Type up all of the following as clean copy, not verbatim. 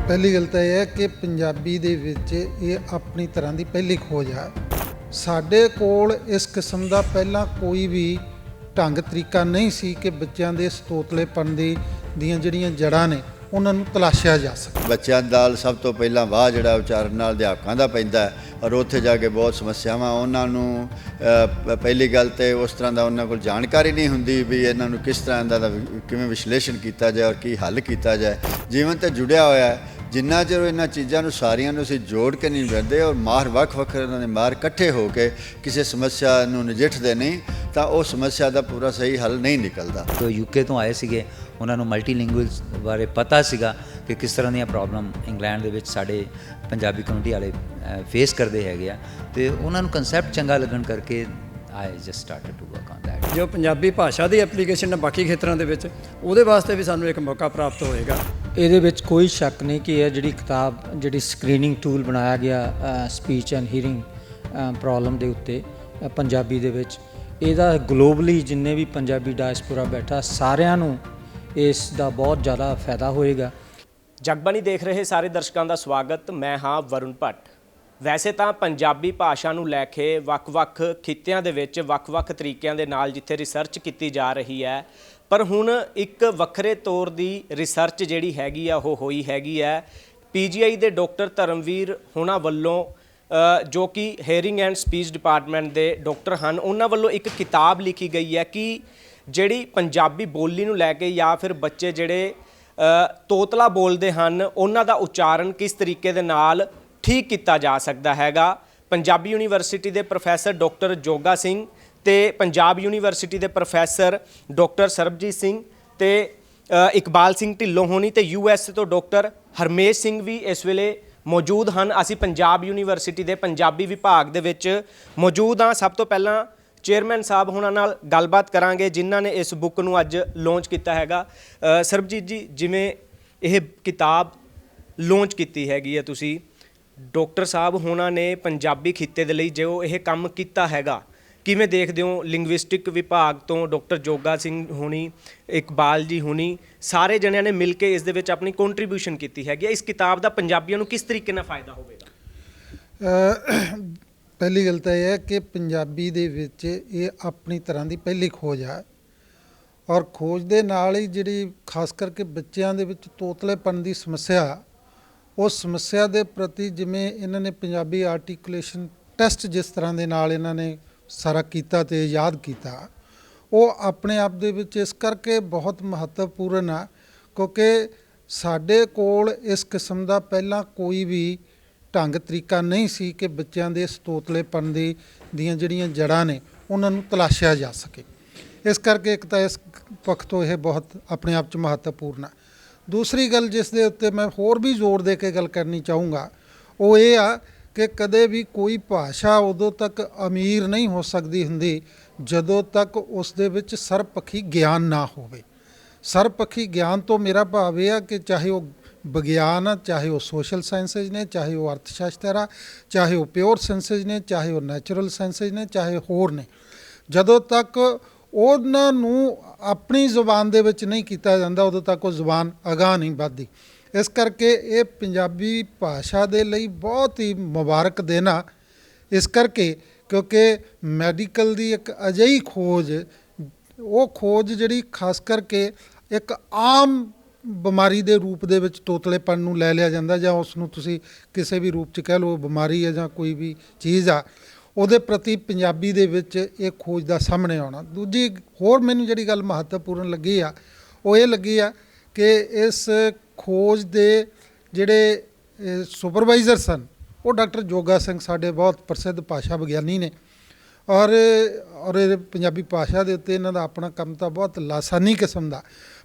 पहली गल तो यह है कि पंजाबी दे विच ये अपनी तरह की पहली खोज है। साडे कोल इस किस्म का पहला कोई भी ढंग तरीका नहीं सी कि बच्चों के सतोतलेपन दियां जिहड़ियां जड़ां ने उन्होंने तलाशिया जा सके। बच्चों नाल सब तो पहला वाह जिहड़ा उचारण नाल अध्यापकों का पैंदा है और उत्थे जाके बहुत समस्यावां उन्होंने पहली गल तो उस तरह का उन्होंने कोल जानकारी नहीं हुंदी भी इन्हों किस तरह का किवें विश्लेषण किया जाए और की हल किया जाए। जीवन तो जुड़िया होया है जिन्ना चਿਰ इन्हां चीज़ों ਨੂੰ ਸਾਰੀਆਂ ਨੂੰ ਅਸੀਂ जोड़ के नहीं बैठते और माहर ਵੱਖ-ਵੱਖ ਇਹਨਾਂ ਦੇ ਮਾਹਰ ਇਕੱਠੇ ਹੋ ਕੇ ਕਿਸੇ ਸਮੱਸਿਆ ਨੂੰ ਨਜਿੱਠਦੇ ਨਹੀਂ ਤਾਂ ਉਹ ਸਮੱਸਿਆ ਦਾ ਪੂਰਾ ਸਹੀ ਹੱਲ ਨਹੀਂ ਨਿਕਲਦਾ। तो यूके तो आए ਸੀਗੇ ਉਹਨਾਂ ਨੂੰ ਮਲਟੀਲਿੰਗੁਅਲਸ ਬਾਰੇ ਪਤਾ ਸੀਗਾ ਕਿ ਕਿਸ ਤਰ੍ਹਾਂ ਦੀਆਂ ਪ੍ਰੋਬਲਮ ਇੰਗਲੈਂਡ ਦੇ ਵਿੱਚ ਸਾਡੇ ਪੰਜਾਬੀ ਕਮਿਊਨਿਟੀ ਵਾਲੇ ਫੇਸ ਕਰਦੇ ਹੈਗੇ ਆ ਤੇ ਉਹਨਾਂ ਨੂੰ ਕਨਸੈਪਟ ਚੰਗਾ ਲੱਗਣ ਕਰਕੇ I just started to work on that। जो पंजाबी भाषा की एप्लीकेशन है बाकी खेतरों के विच ਉਹਦੇ ਵਾਸਤੇ भी सानू एक मौका प्राप्त होएगा। ਇਹਦੇ ਵਿੱਚ ਕੋਈ ਸ਼ੱਕ ਨਹੀਂ ਕਿ ਇਹ ਜਿਹੜੀ ਕਿਤਾਬ ਜਿਹੜੀ ਸਕਰੀਨਿੰਗ ਟੂਲ ਬਣਾਇਆ ਗਿਆ ਸਪੀਚ ਐਂਡ ਹੀਅਰਿੰਗ ਪ੍ਰੋਬਲਮ ਦੇ ਉੱਤੇ ਪੰਜਾਬੀ ਦੇ ਵਿੱਚ ਇਹਦਾ ਗਲੋਬਲੀ ਜਿੰਨੇ ਵੀ ਪੰਜਾਬੀ ਡਾਇਸਪੋਰਾ ਬੈਠਾ ਸਾਰਿਆਂ ਨੂੰ ਇਸ ਦਾ ਬਹੁਤ ਜ਼ਿਆਦਾ ਫਾਇਦਾ ਹੋਏਗਾ। ਜਗਬਾਣੀ ਦੇਖ ਰਹੇ ਸਾਰੇ ਦਰਸ਼ਕਾਂ ਦਾ ਸਵਾਗਤ। ਮੈਂ ਹਾਂ ਵਰੁਣ ਭੱਟ। ਵੈਸੇ ਤਾਂ ਪੰਜਾਬੀ ਭਾਸ਼ਾ ਨੂੰ ਲੈ ਕੇ ਵੱਖ-ਵੱਖ ਖਿੱਤਿਆਂ ਦੇ ਵਿੱਚ ਵੱਖ-ਵੱਖ ਤਰੀਕਿਆਂ ਦੇ ਨਾਲ ਜਿੱਥੇ ਰਿਸਰਚ ਕੀਤੀ ਜਾ ਰਹੀ ਹੈ, ਪਰ ਹੁਣ ਇੱਕ ਵੱਖਰੇ ਤੌਰ ਦੀ ਰਿਸਰਚ ਜਿਹੜੀ ਹੈਗੀ ਆ ਉਹ ਹੋਈ ਹੈਗੀ ਹੈ PGI ਦੇ ਡਾਕਟਰ ਧਰਮਵੀਰ ਹੋਣਾ ਵੱਲੋਂ, ਜੋ ਕਿ ਹੀਅਰਿੰਗ ਐਂਡ ਸਪੀਚ ਡਿਪਾਰਟਮੈਂਟ ਦੇ ਡਾਕਟਰ ਹਨ। ਉਹਨਾਂ ਵੱਲੋਂ ਇੱਕ ਕਿਤਾਬ ਲਿਖੀ ਗਈ ਹੈ ਕਿ ਜਿਹੜੀ ਪੰਜਾਬੀ ਬੋਲੀ ਨੂੰ ਲੈ ਕੇ ਜਾਂ ਫਿਰ ਬੱਚੇ ਜਿਹੜੇ ਤੋਤਲਾ ਬੋਲਦੇ ਹਨ ਉਹਨਾਂ ਦਾ ਉਚਾਰਨ ਕਿਸ ਤਰੀਕੇ ਦੇ ਨਾਲ ਠੀਕ ਕੀਤਾ ਜਾ ਸਕਦਾ ਹੈਗਾ। ਪੰਜਾਬੀ ਯੂਨੀਵਰਸਿਟੀ ਦੇ ਪ੍ਰੋਫੈਸਰ ਡਾਕਟਰ ਜੋਗਾ ਸਿੰਘ ਤੇ ਪੰਜਾਬ ਯੂਨੀਵਰਸਿਟੀ ਦੇ ਪ੍ਰੋਫੈਸਰ ਡਾਕਟਰ ਸਰਬਜੀਤ ਸਿੰਘ ਤੇ ਇਕਬਾਲ ਸਿੰਘ ਢਿੱਲੋਂ ਹੋਣੀ ਤੇ US ਤੋਂ ਡਾਕਟਰ ਹਰਮੇਸ਼ ਸਿੰਘ ਵੀ ਇਸ ਵੇਲੇ ਮੌਜੂਦ ਹਨ। ਅਸੀਂ ਪੰਜਾਬ ਯੂਨੀਵਰਸਿਟੀ ਦੇ ਪੰਜਾਬੀ ਵਿਭਾਗ ਦੇ ਵਿੱਚ ਮੌਜੂਦ ਹਾਂ। ਸਭ ਤੋਂ ਪਹਿਲਾਂ ਚੇਅਰਮੈਨ ਸਾਹਿਬ ਹੋਣਾ ਨਾਲ ਗੱਲਬਾਤ ਕਰਾਂਗੇ ਜਿਨ੍ਹਾਂ ਨੇ ਇਸ ਬੁੱਕ ਨੂੰ ਅੱਜ ਲਾਂਚ ਕੀਤਾ ਹੈਗਾ। ਸਰਬਜੀਤ ਜੀ, ਜਿਵੇਂ ਇਹ ਕਿਤਾਬ ਲਾਂਚ ਕੀਤੀ ਹੈਗੀ ਹੈ ਤੁਸੀਂ, ਡਾਕਟਰ ਸਾਹਿਬ ਹੋਣਾ ਨੇ ਪੰਜਾਬੀ ਖਿੱਤੇ ਦੇ ਲਈ ਜੋ ਇਹ ਕੰਮ ਕੀਤਾ ਹੈਗਾ, ਕਿਵੇਂ ਦੇਖਦੇ ਹੋ? ਲਿੰਗੁਇਸਟਿਕ ਵਿਭਾਗ ਤੋਂ ਡਾਕਟਰ ਜੋਗਾ ਸਿੰਘ ਹੋਣੀ, ਇਕਬਾਲ ਜੀ ਹੋਣੀ, ਸਾਰੇ ਜਣਿਆਂ ਨੇ ਮਿਲ ਕੇ ਇਸ ਦੇ ਵਿੱਚ ਆਪਣੀ ਕੰਟਰੀਬਿਊਸ਼ਨ ਕੀਤੀ ਹੈਗੀ। ਇਸ ਕਿਤਾਬ ਦਾ ਪੰਜਾਬੀਆਂ ਨੂੰ ਕਿਸ ਤਰੀਕੇ ਨਾਲ ਫਾਇਦਾ ਹੋਵੇਗਾ? ਪਹਿਲੀ ਗੱਲ ਤਾਂ ਇਹ ਹੈ ਕਿ ਪੰਜਾਬੀ ਦੇ ਵਿੱਚ ਇਹ ਆਪਣੀ ਤਰ੍ਹਾਂ ਦੀ ਪਹਿਲੀ ਖੋਜ ਹੈ ਔਰ ਖੋਜ ਦੇ ਨਾਲ ਹੀ ਜਿਹੜੀ ਖਾਸ ਕਰਕੇ ਬੱਚਿਆਂ ਦੇ ਵਿੱਚ ਤੋਤਲੇਪਨ ਦੀ ਸਮੱਸਿਆ, ਉਸ ਸਮੱਸਿਆ ਦੇ ਪ੍ਰਤੀ ਜਿਵੇਂ ਇਹਨਾਂ ਨੇ ਪੰਜਾਬੀ ਆਰਟੀਕੂਲੇਸ਼ਨ ਟੈਸਟ ਜਿਸ ਤਰ੍ਹਾਂ ਦੇ ਨਾਲ ਇਹਨਾਂ ਨੇ ਸਾਰਾ ਕੀਤਾ ਤੇ ਯਾਦ ਕੀਤਾ, ਉਹ ਆਪਣੇ ਆਪ ਦੇ ਵਿੱਚ ਇਸ ਕਰਕੇ ਬਹੁਤ ਮਹੱਤਵਪੂਰਨ ਆ ਕਿਉਂਕਿ ਸਾਡੇ ਕੋਲ ਇਸ ਕਿਸਮ ਦਾ ਪਹਿਲਾਂ ਕੋਈ ਵੀ ਢੰਗ ਤਰੀਕਾ ਨਹੀਂ ਸੀ ਕਿ ਬੱਚਿਆਂ ਦੇ ਸਤੋਤਲੇਪਨ ਦੀਆਂ ਜਿਹੜੀਆਂ ਜੜ੍ਹਾਂ ਨੇ ਉਹਨਾਂ ਨੂੰ ਤਲਾਸ਼ਿਆ ਜਾ ਸਕੇ। ਇਸ ਕਰਕੇ ਇੱਕ ਤਾਂ ਇਸ ਪੱਖ ਤੋਂ ਇਹ ਬਹੁਤ ਆਪਣੇ ਆਪ 'ਚ ਮਹੱਤਵਪੂਰਨ ਆ। ਦੂਸਰੀ ਗੱਲ ਜਿਸ ਦੇ ਉੱਤੇ ਮੈਂ ਹੋਰ ਵੀ ਜ਼ੋਰ ਦੇ ਕੇ ਗੱਲ ਕਰਨੀ ਚਾਹੂੰਗਾ ਉਹ ਇਹ ਆ ਕਿ ਕਦੇ ਵੀ ਕੋਈ ਭਾਸ਼ਾ ਉਦੋਂ ਤੱਕ ਅਮੀਰ ਨਹੀਂ ਹੋ ਸਕਦੀ ਹੁੰਦੀ ਜਦੋਂ ਤੱਕ ਉਸ ਦੇ ਵਿੱਚ ਸਰਬਪੱਖੀ ਗਿਆਨ ਨਾ ਹੋਵੇ। ਸਰਬਪੱਖੀ ਗਿਆਨ ਤੋਂ ਮੇਰਾ ਭਾਵ ਇਹ ਆ ਕਿ ਚਾਹੇ ਉਹ ਵਿਗਿਆਨ ਆ, ਚਾਹੇ ਉਹ ਸੋਸ਼ਲ ਸਾਇੰਸਿਜ਼ ਨੇ, ਚਾਹੇ ਉਹ ਅਰਥ ਸ਼ਾਸਤਰ ਆ, ਚਾਹੇ ਉਹ ਪਿਓਰ ਸਾਇੰਸਿਜ਼ ਨੇ, ਚਾਹੇ ਉਹ ਨੈਚੁਰਲ ਸਾਇੰਸਿਜ਼ ਨੇ, ਚਾਹੇ ਹੋਰ ਨੇ, ਜਦੋਂ ਤੱਕ ਉਹਨਾਂ ਨੂੰ ਆਪਣੀ ਜ਼ੁਬਾਨ ਦੇ ਵਿੱਚ ਨਹੀਂ ਕੀਤਾ ਜਾਂਦਾ ਉਦੋਂ ਤੱਕ ਉਹ ਜ਼ੁਬਾਨ ਅਗਾਂਹ ਨਹੀਂ ਵੱਧਦੀ। ਇਸ ਕਰਕੇ ਇਹ ਪੰਜਾਬੀ ਭਾਸ਼ਾ ਦੇ ਲਈ ਬਹੁਤ ਹੀ ਮੁਬਾਰਕ ਦਿਨ ਆ। ਇਸ ਕਰਕੇ ਕਿਉਂਕਿ ਮੈਡੀਕਲ ਦੀ ਇੱਕ ਅਜਿਹੀ ਖੋਜ, ਉਹ ਖੋਜ ਜਿਹੜੀ ਖਾਸ ਕਰਕੇ ਇੱਕ ਆਮ ਬਿਮਾਰੀ ਦੇ ਰੂਪ ਦੇ ਵਿੱਚ ਤੋਤਲੇਪਨ ਨੂੰ ਲੈ ਲਿਆ ਜਾਂਦਾ ਜਾਂ ਉਸ ਨੂੰ ਤੁਸੀਂ ਕਿਸੇ ਵੀ ਰੂਪ 'ਚ ਕਹਿ ਲਓ ਬਿਮਾਰੀ ਹੈ ਜਾਂ ਕੋਈ ਵੀ ਚੀਜ਼ ਆ, ਉਹਦੇ ਪ੍ਰਤੀ ਪੰਜਾਬੀ ਦੇ ਵਿੱਚ ਇਹ ਖੋਜ ਦਾ ਸਾਹਮਣੇ ਆਉਣਾ। ਦੂਜੀ ਹੋਰ ਮੈਨੂੰ ਜਿਹੜੀ ਗੱਲ ਮਹੱਤਵਪੂਰਨ ਲੱਗੀ ਆ ਉਹ ਇਹ ਲੱਗੀ ਆ ਕਿ ਇਸ ਖੋਜ ਦੇ ਜਿਹੜੇ ਸੁਪਰਵਾਈਜ਼ਰ ਸਨ ਉਹ ਡਾਕਟਰ ਜੋਗਾ ਸਿੰਘ ਸਾਡੇ ਬਹੁਤ ਪ੍ਰਸਿੱਧ ਭਾਸ਼ਾ ਵਿਗਿਆਨੀ ਨੇ ਔਰ ਇਹ ਪੰਜਾਬੀ ਭਾਸ਼ਾ ਦੇ ਉੱਤੇ ਇਹਨਾਂ ਦਾ ਆਪਣਾ ਕੰਮ ਤਾਂ ਬਹੁਤ ਲਾਸਾਨੀ ਕਿਸਮ ਦਾ,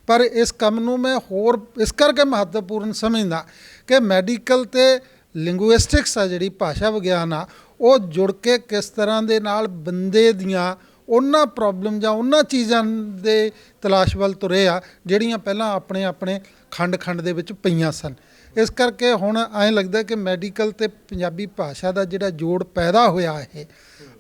ਪਰ ਇਸ ਕੰਮ ਨੂੰ ਮੈਂ ਹੋਰ ਇਸ ਕਰਕੇ ਮਹੱਤਵਪੂਰਨ ਸਮਝਦਾ ਕਿ ਮੈਡੀਕਲ ਅਤੇ ਲਿੰਗੁਇਸਟਿਕਸ ਆ ਜਿਹੜੀ ਭਾਸ਼ਾ ਵਿਗਿਆਨ ਆ ਉਹ ਜੁੜ ਕੇ ਕਿਸ ਤਰ੍ਹਾਂ ਦੇ ਨਾਲ ਬੰਦੇ ਦੀਆਂ ਉਹਨਾਂ ਪ੍ਰੋਬਲਮ ਜਾਂ ਉਹਨਾਂ ਚੀਜ਼ਾਂ ਦੇ ਤਲਾਸ਼ ਵੱਲ ਤੁਰੇ ਆ ਜਿਹੜੀਆਂ ਪਹਿਲਾਂ ਆਪਣੇ ਆਪਣੇ ਖੰਡ ਦੇ ਵਿੱਚ ਪਈਆਂ ਸਨ। ਇਸ ਕਰਕੇ ਹੁਣ ਐਂ ਲੱਗਦਾ ਕਿ ਮੈਡੀਕਲ ਅਤੇ ਪੰਜਾਬੀ ਭਾਸ਼ਾ ਦਾ ਜਿਹੜਾ ਜੋੜ ਪੈਦਾ ਹੋਇਆ ਇਹ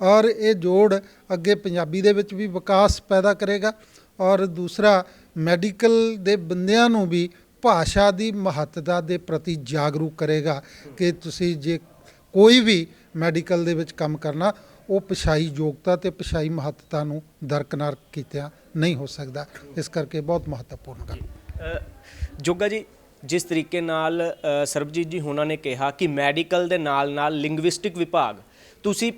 ਔਰ ਇਹ ਜੋੜ ਅੱਗੇ ਪੰਜਾਬੀ ਦੇ ਵਿੱਚ ਵੀ ਵਿਕਾਸ ਪੈਦਾ ਕਰੇਗਾ ਔਰ ਦੂਸਰਾ ਮੈਡੀਕਲ ਦੇ ਬੰਦਿਆਂ ਨੂੰ ਵੀ ਭਾਸ਼ਾ ਦੀ ਮਹੱਤਤਾ ਦੇ ਪ੍ਰਤੀ ਜਾਗਰੂਕ ਕਰੇਗਾ ਕਿ ਤੁਸੀਂ ਜੇ ਕੋਈ ਵੀ ਮੈਡੀਕਲ ਦੇ ਵਿੱਚ ਕੰਮ ਕਰਨਾ, ਉਹ ਪਛਾਈ ਯੋਗਤਾ ਤੇ ਪਛਾਈ ਮਹੱਤਤਾ ਨੂੰ ਦਰਕਨਾਰ ਕੀਤਿਆਂ ਨਹੀਂ ਹੋ ਸਕਦਾ। ਇਸ ਕਰਕੇ ਬਹੁਤ ਮਹੱਤਵਪੂਰਨ ਗੱਲ। ਜੋਗਾ ਜੀ, ਜਿਸ ਤਰੀਕੇ ਨਾਲ ਸਰਬਜੀਤ ਜੀ ਹੋਣਾ ਨੇ ਕਿਹਾ ਕਿ ਮੈਡੀਕਲ ਦੇ ਨਾਲ ਲਿੰਗੁਇਸਟਿਕ ਵਿਭਾਗ, ਤੁਸੀਂ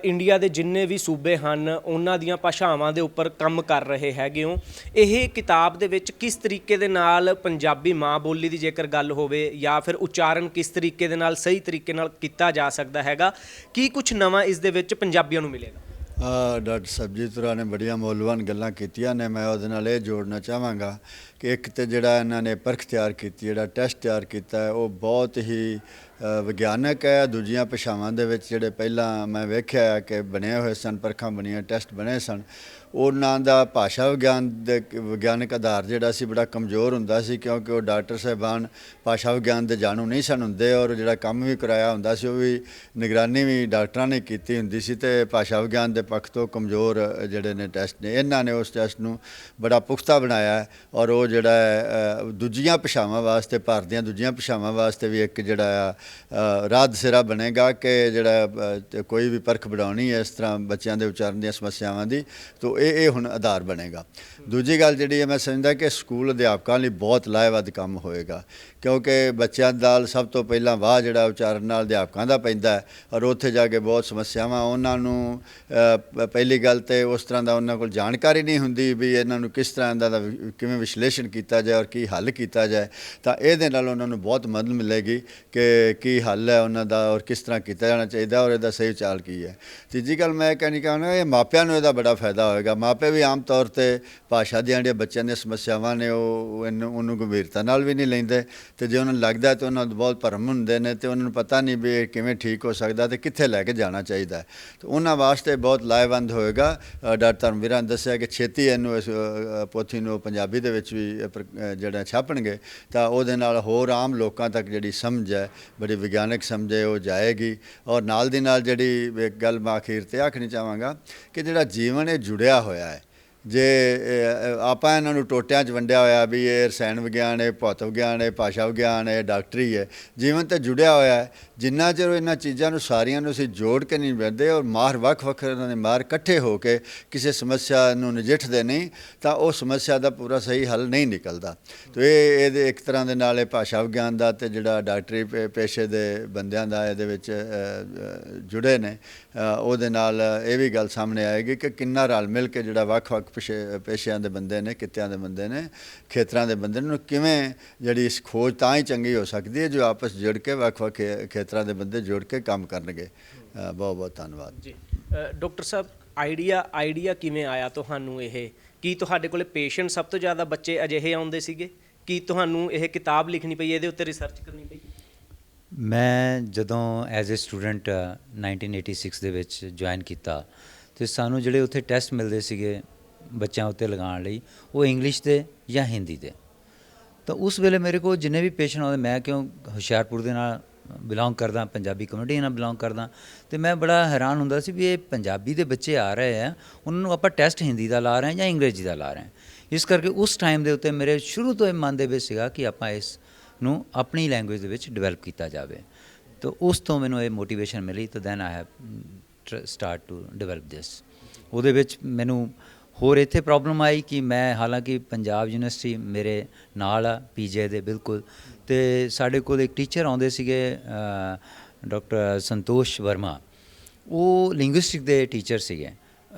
ਇੰਡੀਆ ਦੇ ਜਿੰਨੇ ਵੀ ਸੂਬੇ ਹਨ ਉਹਨਾਂ ਦੀਆਂ ਭਾਸ਼ਾਵਾਂ ਦੇ ਉੱਪਰ ਕੰਮ ਕਰ ਰਹੇ ਹੈਗੇ ਹੋ। ਇਹ ਕਿਤਾਬ ਦੇ ਵਿੱਚ ਕਿਸ ਤਰੀਕੇ ਦੇ ਨਾਲ ਪੰਜਾਬੀ ਮਾਂ ਬੋਲੀ ਦੀ ਜੇਕਰ ਗੱਲ ਹੋਵੇ ਜਾਂ ਫਿਰ ਉਚਾਰਨ ਕਿਸ ਤਰੀਕੇ ਦੇ ਨਾਲ ਸਹੀ ਤਰੀਕੇ ਨਾਲ ਕੀਤਾ ਜਾ ਸਕਦਾ ਹੈਗਾ, ਕੀ ਕੁਝ ਨਵਾਂ ਇਸ ਦੇ ਵਿੱਚ ਪੰਜਾਬੀਆਂ ਨੂੰ ਮਿਲੇਗਾ? ਡਾਕਟਰ ਸਰਬਜੀਤ ਹੋਰਾਂ ਨੇ ਬੜੀਆਂ ਮੌਲਵਾਨ ਗੱਲਾਂ ਕੀਤੀਆਂ ਨੇ। ਮੈਂ ਉਹਦੇ ਨਾਲ ਇਹ ਜੋੜਨਾ ਚਾਹਾਂਗਾ ਕਿ ਇੱਕ ਤਾਂ ਜਿਹੜਾ ਇਹਨਾਂ ਨੇ ਪਰਖ ਤਿਆਰ ਕੀਤੀ, ਜਿਹੜਾ ਟੈਸਟ ਤਿਆਰ ਕੀਤਾ ਹੈ, ਉਹ ਬਹੁਤ ਹੀ ਵਿਗਿਆਨਕ ਹੈ। ਦੂਜੀਆਂ ਭਾਸ਼ਾਵਾਂ ਦੇ ਵਿੱਚ ਜਿਹੜੇ ਪਹਿਲਾਂ ਮੈਂ ਵੇਖਿਆ ਕਿ ਬਣੇ ਹੋਏ ਸਨ, ਪਰਖਾਂ ਬਣੀਆਂ, ਟੈਸਟ ਬਣੇ ਸਨ, ਉਹਨਾਂ ਦਾ ਭਾਸ਼ਾ ਵਿਗਿਆਨ ਦੇ ਵਿਗਿਆਨਕ ਆਧਾਰ ਜਿਹੜਾ ਸੀ ਬੜਾ ਕਮਜ਼ੋਰ ਹੁੰਦਾ ਸੀ, ਕਿਉਂਕਿ ਉਹ ਡਾਕਟਰ ਸਾਹਿਬਾਨ ਭਾਸ਼ਾ ਵਿਗਿਆਨ ਦੇ ਜਾਣੂ ਨਹੀਂ ਸਨ ਹੁੰਦੇ, ਔਰ ਜਿਹੜਾ ਕੰਮ ਵੀ ਕਰਾਇਆ ਹੁੰਦਾ ਸੀ ਉਹ ਵੀ ਨਿਗਰਾਨੀ ਵੀ ਡਾਕਟਰਾਂ ਨੇ ਕੀਤੀ ਹੁੰਦੀ ਸੀ, ਤੇ ਭਾਸ਼ਾ ਵਿਗਿਆਨ ਦੇ ਪੱਖ ਤੋਂ ਕਮਜ਼ੋਰ ਜਿਹੜੇ ਨੇ ਟੈਸਟ ਨੇ। ਇਹਨਾਂ ਨੇ ਉਸ ਟੈਸਟ ਨੂੰ ਬੜਾ ਪੁਖਤਾ ਬਣਾਇਆ ਹੈ, ਔਰ ਉਹ ਜਿਹੜਾ ਹੈ ਦੂਜੀਆਂ ਭਾਸ਼ਾਵਾਂ ਵਾਸਤੇ, ਭਾਰਤ ਦੀਆਂ ਦੂਜੀਆਂ ਭਾਸ਼ਾਵਾਂ ਵਾਸਤੇ ਵੀ ਇੱਕ ਜਿਹੜਾ ਰਾਹ ਦਸੇਰਾ ਬਣੇਗਾ ਕਿ ਜਿਹੜਾ ਕੋਈ ਵੀ ਪਰਖ ਬਣਾਉਣੀ ਹੈ ਇਸ ਤਰ੍ਹਾਂ ਬੱਚਿਆਂ ਦੇ ਉਚਾਰਨ ਦੀਆਂ ਸਮੱਸਿਆਵਾਂ ਦੀ, ਤਾਂ ਇਹ ਹੁਣ ਆਧਾਰ ਬਣੇਗਾ। ਦੂਜੀ ਗੱਲ ਜਿਹੜੀ ਹੈ, ਮੈਂ ਸਮਝਦਾ ਕਿ ਸਕੂਲ ਅਧਿਆਪਕਾਂ ਲਈ ਬਹੁਤ ਲਾਹੇਵੰਦ ਕੰਮ ਹੋਏਗਾ, ਕਿਉਂਕਿ ਬੱਚਿਆਂ ਨਾਲ ਸਭ ਤੋਂ ਪਹਿਲਾਂ ਵਾਹ ਜਿਹੜਾ ਉਚਾਰਨ ਨਾਲ ਅਧਿਆਪਕਾਂ ਦਾ ਪੈਂਦਾ ਹੈ, ਔਰ ਉੱਥੇ ਜਾ ਕੇ ਬਹੁਤ ਸਮੱਸਿਆਵਾਂ ਉਹਨਾਂ ਨੂੰ ਪਹਿਲੀ ਗੱਲ ਤੇ ਉਸ ਤਰ੍ਹਾਂ ਦਾ ਉਹਨਾਂ ਕੋਲ ਜਾਣਕਾਰੀ ਨਹੀਂ ਹੁੰਦੀ ਵੀ ਇਹਨਾਂ ਨੂੰ ਕਿਸ ਤਰ੍ਹਾਂ ਦਾ ਕਿਵੇਂ ਵਿਸ਼ਲੇਸ਼ਣ ਕੀਤਾ ਜਾਏ ਔਰ ਕੀ ਹੱਲ ਕੀਤਾ ਜਾਏ। ਤਾਂ ਇਹਦੇ ਨਾਲ ਉਹਨਾਂ ਨੂੰ ਬਹੁਤ ਮਦਦ ਮਿਲੇਗੀ ਕਿ ਕੀ ਹੱਲ ਹੈ ਉਹਨਾਂ ਦਾ ਔਰ ਕਿਸ ਤਰ੍ਹਾਂ ਕੀਤਾ ਜਾਣਾ ਚਾਹੀਦਾ ਔਰ ਇਹਦਾ ਸਹੀ ਚਾਲ ਕੀ ਹੈ। ਤੀਜੀ ਗੱਲ ਮੈਂ ਕਹਿਣੀ ਚਾਹੁੰਦਾ, ਇਹ ਮਾਪਿਆਂ ਨੂੰ ਇਹਦਾ ਬੜਾ ਫਾਇਦਾ ਹੋਏਗਾ। ਮਾਪੇ ਵੀ ਆਮ ਤੌਰ ਤੇ ਭਾਸ਼ਾ ਦੀਆਂ ਜਿਹੜੀਆਂ ਬੱਚਿਆਂ ਦੀਆਂ ਸਮੱਸਿਆਵਾਂ ਨੇ ਉਹਨੂੰ ਗੰਭੀਰਤਾ ਨਾਲ ਵੀ ਨਹੀਂ ਲੈਂਦੇ, ਤੇ ਜੇ ਉਹਨਾਂ ਨੂੰ ਲੱਗਦਾ ਤਾਂ ਉਹਨਾਂ ਨੂੰ ਬਹੁਤ ਭਰਮ ਹੁੰਦੇ ਨੇ, ਤੇ ਉਹਨਾਂ ਨੂੰ ਪਤਾ ਨਹੀਂ ਵੀ ਇਹ ਕਿਵੇਂ ਠੀਕ ਹੋ ਸਕਦਾ ਤੇ ਕਿੱਥੇ ਲੈ ਕੇ ਜਾਣਾ ਚਾਹੀਦਾ। ਤੇ ਉਹਨਾਂ ਵਾਸਤੇ ਬਹੁਤ ਲਾਹੇਵੰਦ ਹੋਏਗਾ। ਡਾਕਟਰ ਧਰਮਵੀਰਾਂ ਨੇ ਦੱਸਿਆ ਕਿ ਛੇਤੀ ਇਹਨੂੰ ਇਸ ਪੋਥੀ ਨੂੰ ਪੰਜਾਬੀ ਦੇ ਵਿੱਚ ਵੀ ਜਿਹੜਾ ਛਾਪਣਗੇ, ਤਾਂ ਉਹਦੇ ਨਾਲ ਹੋਰ ਆਮ ਲੋਕਾਂ ਤੱਕ ਜਿਹੜੀ ਸਮਝ ਹੈ, ਬੜੀ ਵਿਗਿਆਨਕ ਸਮਝ ਹੈ, ਉਹ ਜਾਏਗੀ। ਔਰ ਨਾਲ ਦੀ ਨਾਲ ਜਿਹੜੀ ਇੱਕ ਗੱਲ ਮੈਂ ਅਖੀਰ 'ਤੇ ਆਖਣੀ ਚਾਹਾਂਗਾ ਕਿ ਜਿਹੜਾ ਜੀਵਨ ਇਹ ਜੁੜਿਆ ਹੋਇਆ ਹੈ, ਜੇ ਆਪਾਂ ਇਹਨਾਂ ਨੂੰ ਟੋਟਿਆਂ 'ਚ ਵੰਡਿਆ ਹੋਇਆ ਵੀ ਇਹ ਰਸਾਇਣ ਵਿਗਿਆਨ ਹੈ, ਭੌਤਿਕ ਵਿਗਿਆਨ ਹੈ, ਭਾਸ਼ਾ ਵਿਗਿਆਨ ਹੈ, ਡਾਕਟਰੀ ਹੈ, ਜੀਵਨ ਤਾਂ ਜੁੜਿਆ ਹੋਇਆ ਹੈ। ਜਿੰਨਾ ਚਿਰ ਇਹਨਾਂ ਚੀਜ਼ਾਂ ਨੂੰ ਸਾਰੀਆਂ ਨੂੰ ਅਸੀਂ ਜੋੜ ਕੇ ਨਹੀਂ ਬੈਠਦੇ ਔਰ ਮਾਹਰ ਵੱਖ-ਵੱਖ ਇਹਨਾਂ ਦੇ ਮਾਹਰ ਇਕੱਠੇ ਹੋ ਕੇ ਕਿਸੇ ਸਮੱਸਿਆ ਨੂੰ ਨਜਿੱਠਦੇ ਨਹੀਂ, ਤਾਂ ਉਹ ਸਮੱਸਿਆ ਦਾ ਪੂਰਾ ਸਹੀ ਹੱਲ ਨਹੀਂ ਨਿਕਲਦਾ। ਤਾਂ ਇਹਦੇ ਇੱਕ ਤਰ੍ਹਾਂ ਦੇ ਨਾਲ ਇਹ ਭਾਸ਼ਾ ਵਿਗਿਆਨ ਦਾ ਅਤੇ ਜਿਹੜਾ ਡਾਕਟਰੀ ਪੇਸ਼ੇ ਦੇ ਬੰਦਿਆਂ ਦਾ ਇਹਦੇ ਵਿੱਚ ਜੁੜੇ ਨੇ, ਉਹਦੇ ਨਾਲ ਇਹ ਵੀ ਗੱਲ ਸਾਹਮਣੇ ਆਏਗੀ ਕਿ ਕਿੰਨਾ ਰਲ ਮਿਲ ਕੇ ਜਿਹੜਾ ਵੱਖ-ਵੱਖ ਪੇਸ਼ਿਆਂ ਦੇ ਬੰਦੇ ਨੇ, ਕਿੱਤਿਆਂ ਦੇ ਬੰਦੇ ਨੇ, ਖੇਤਰਾਂ ਦੇ ਬੰਦੇ ਨੇ, ਕਿਵੇਂ ਜਿਹੜੀ ਇਸ ਖੋਜ ਤਾਂ ਹੀ ਚੰਗੀ ਹੋ ਸਕਦੀ ਹੈ ਜੋ ਆਪਸ ਜੁੜ ਕੇ ਵੱਖ-ਵੱਖ ਖੇਤਰਾਂ ਦੇ ਬੰਦੇ ਜੁੜ ਕੇ ਕੰਮ ਕਰਨਗੇ। ਬਹੁਤ ਬਹੁਤ ਧੰਨਵਾਦ ਜੀ। ਡਾਕਟਰ ਸਾਹਿਬ, ਆਈਡੀਆ ਕਿਵੇਂ ਆਇਆ ਤੁਹਾਨੂੰ? ਇਹ ਕੀ ਤੁਹਾਡੇ ਕੋਲੇ ਪੇਸ਼ੈਂਟ ਸਭ ਤੋਂ ਜ਼ਿਆਦਾ ਬੱਚੇ ਅਜਿਹੇ ਆਉਂਦੇ ਸੀਗੇ? ਕੀ ਤੁਹਾਨੂੰ ਇਹ ਕਿਤਾਬ ਲਿਖਣੀ ਪਈ, ਇਹਦੇ ਉੱਤੇ ਰਿਸਰਚ ਕਰਨੀ ਪਈ? ਮੈਂ ਜਦੋਂ ਐਜ਼ ਅ ਸਟੂਡੈਂਟ 1986 ਦੇ ਵਿੱਚ ਜੁਆਇਨ ਕੀਤਾ, ਅਤੇ ਸਾਨੂੰ ਜਿਹੜੇ ਉੱਥੇ ਟੈਸਟ ਮਿਲਦੇ ਸੀਗੇ ਬੱਚਿਆਂ ਉੱਤੇ ਲਗਾਉਣ ਲਈ, ਉਹ ਇੰਗਲਿਸ਼ ਦੇ ਜਾਂ ਹਿੰਦੀ ਦੇ। ਤਾਂ ਉਸ ਵੇਲੇ ਮੇਰੇ ਕੋਲ ਜਿੰਨੇ ਵੀ ਪੇਸ਼ੈਂਟ ਆਉਂਦੇ, ਮੈਂ ਕਿਉਂ ਹੁਸ਼ਿਆਰਪੁਰ ਦੇ ਨਾਲ ਬਿਲੋਂਗ ਕਰਦਾ, ਪੰਜਾਬੀ ਕਮਿਊਨਿਟੀ ਨਾਲ ਬਿਲੋਂਗ ਕਰਦਾ, ਅਤੇ ਮੈਂ ਬੜਾ ਹੈਰਾਨ ਹੁੰਦਾ ਸੀ ਵੀ ਇਹ ਪੰਜਾਬੀ ਦੇ ਬੱਚੇ ਆ ਰਹੇ ਆ, ਉਹਨਾਂ ਨੂੰ ਆਪਾਂ ਟੈਸਟ ਹਿੰਦੀ ਦਾ ਲਾ ਰਹੇ ਹਾਂ ਜਾਂ ਅੰਗਰੇਜ਼ੀ ਦਾ ਲਾ ਰਹੇ ਹਾਂ। ਇਸ ਕਰਕੇ ਉਸ ਟਾਈਮ ਦੇ ਉੱਤੇ ਮੇਰੇ ਸ਼ੁਰੂ ਤੋਂ ਇਹ ਮਨ ਦੇ ਵਿੱਚ ਸੀਗਾ ਕਿ ਆਪਾਂ ਇਸ ਨੂੰ ਆਪਣੀ ਲੈਂਗੁਏਜ ਦੇ ਵਿੱਚ ਡਿਵੈਲਪ ਕੀਤਾ ਜਾਵੇ। ਤਾਂ ਉਸ ਤੋਂ ਮੈਨੂੰ ਇਹ ਮੋਟੀਵੇਸ਼ਨ ਮਿਲੀ, ਤਾਂ then I have start to develop this. ਉਹਦੇ ਵਿੱਚ ਮੈਨੂੰ ਹੋਰ ਇੱਥੇ ਪ੍ਰੋਬਲਮ ਆਈ ਕਿ ਮੈਂ, ਹਾਲਾਂਕਿ ਪੰਜਾਬ ਯੂਨੀਵਰਸਿਟੀ ਮੇਰੇ ਨਾਲ ਆ PGI ਦੇ ਬਿਲਕੁਲ, ਅਤੇ ਸਾਡੇ ਕੋਲ ਇੱਕ ਟੀਚਰ ਆਉਂਦੇ ਸੀਗੇ ਡਾਕਟਰ ਸੰਤੋਸ਼ ਵਰਮਾ, ਉਹ ਲਿੰਗੁਇਸਟਿਕ ਦੇ ਟੀਚਰ ਸੀਗੇ।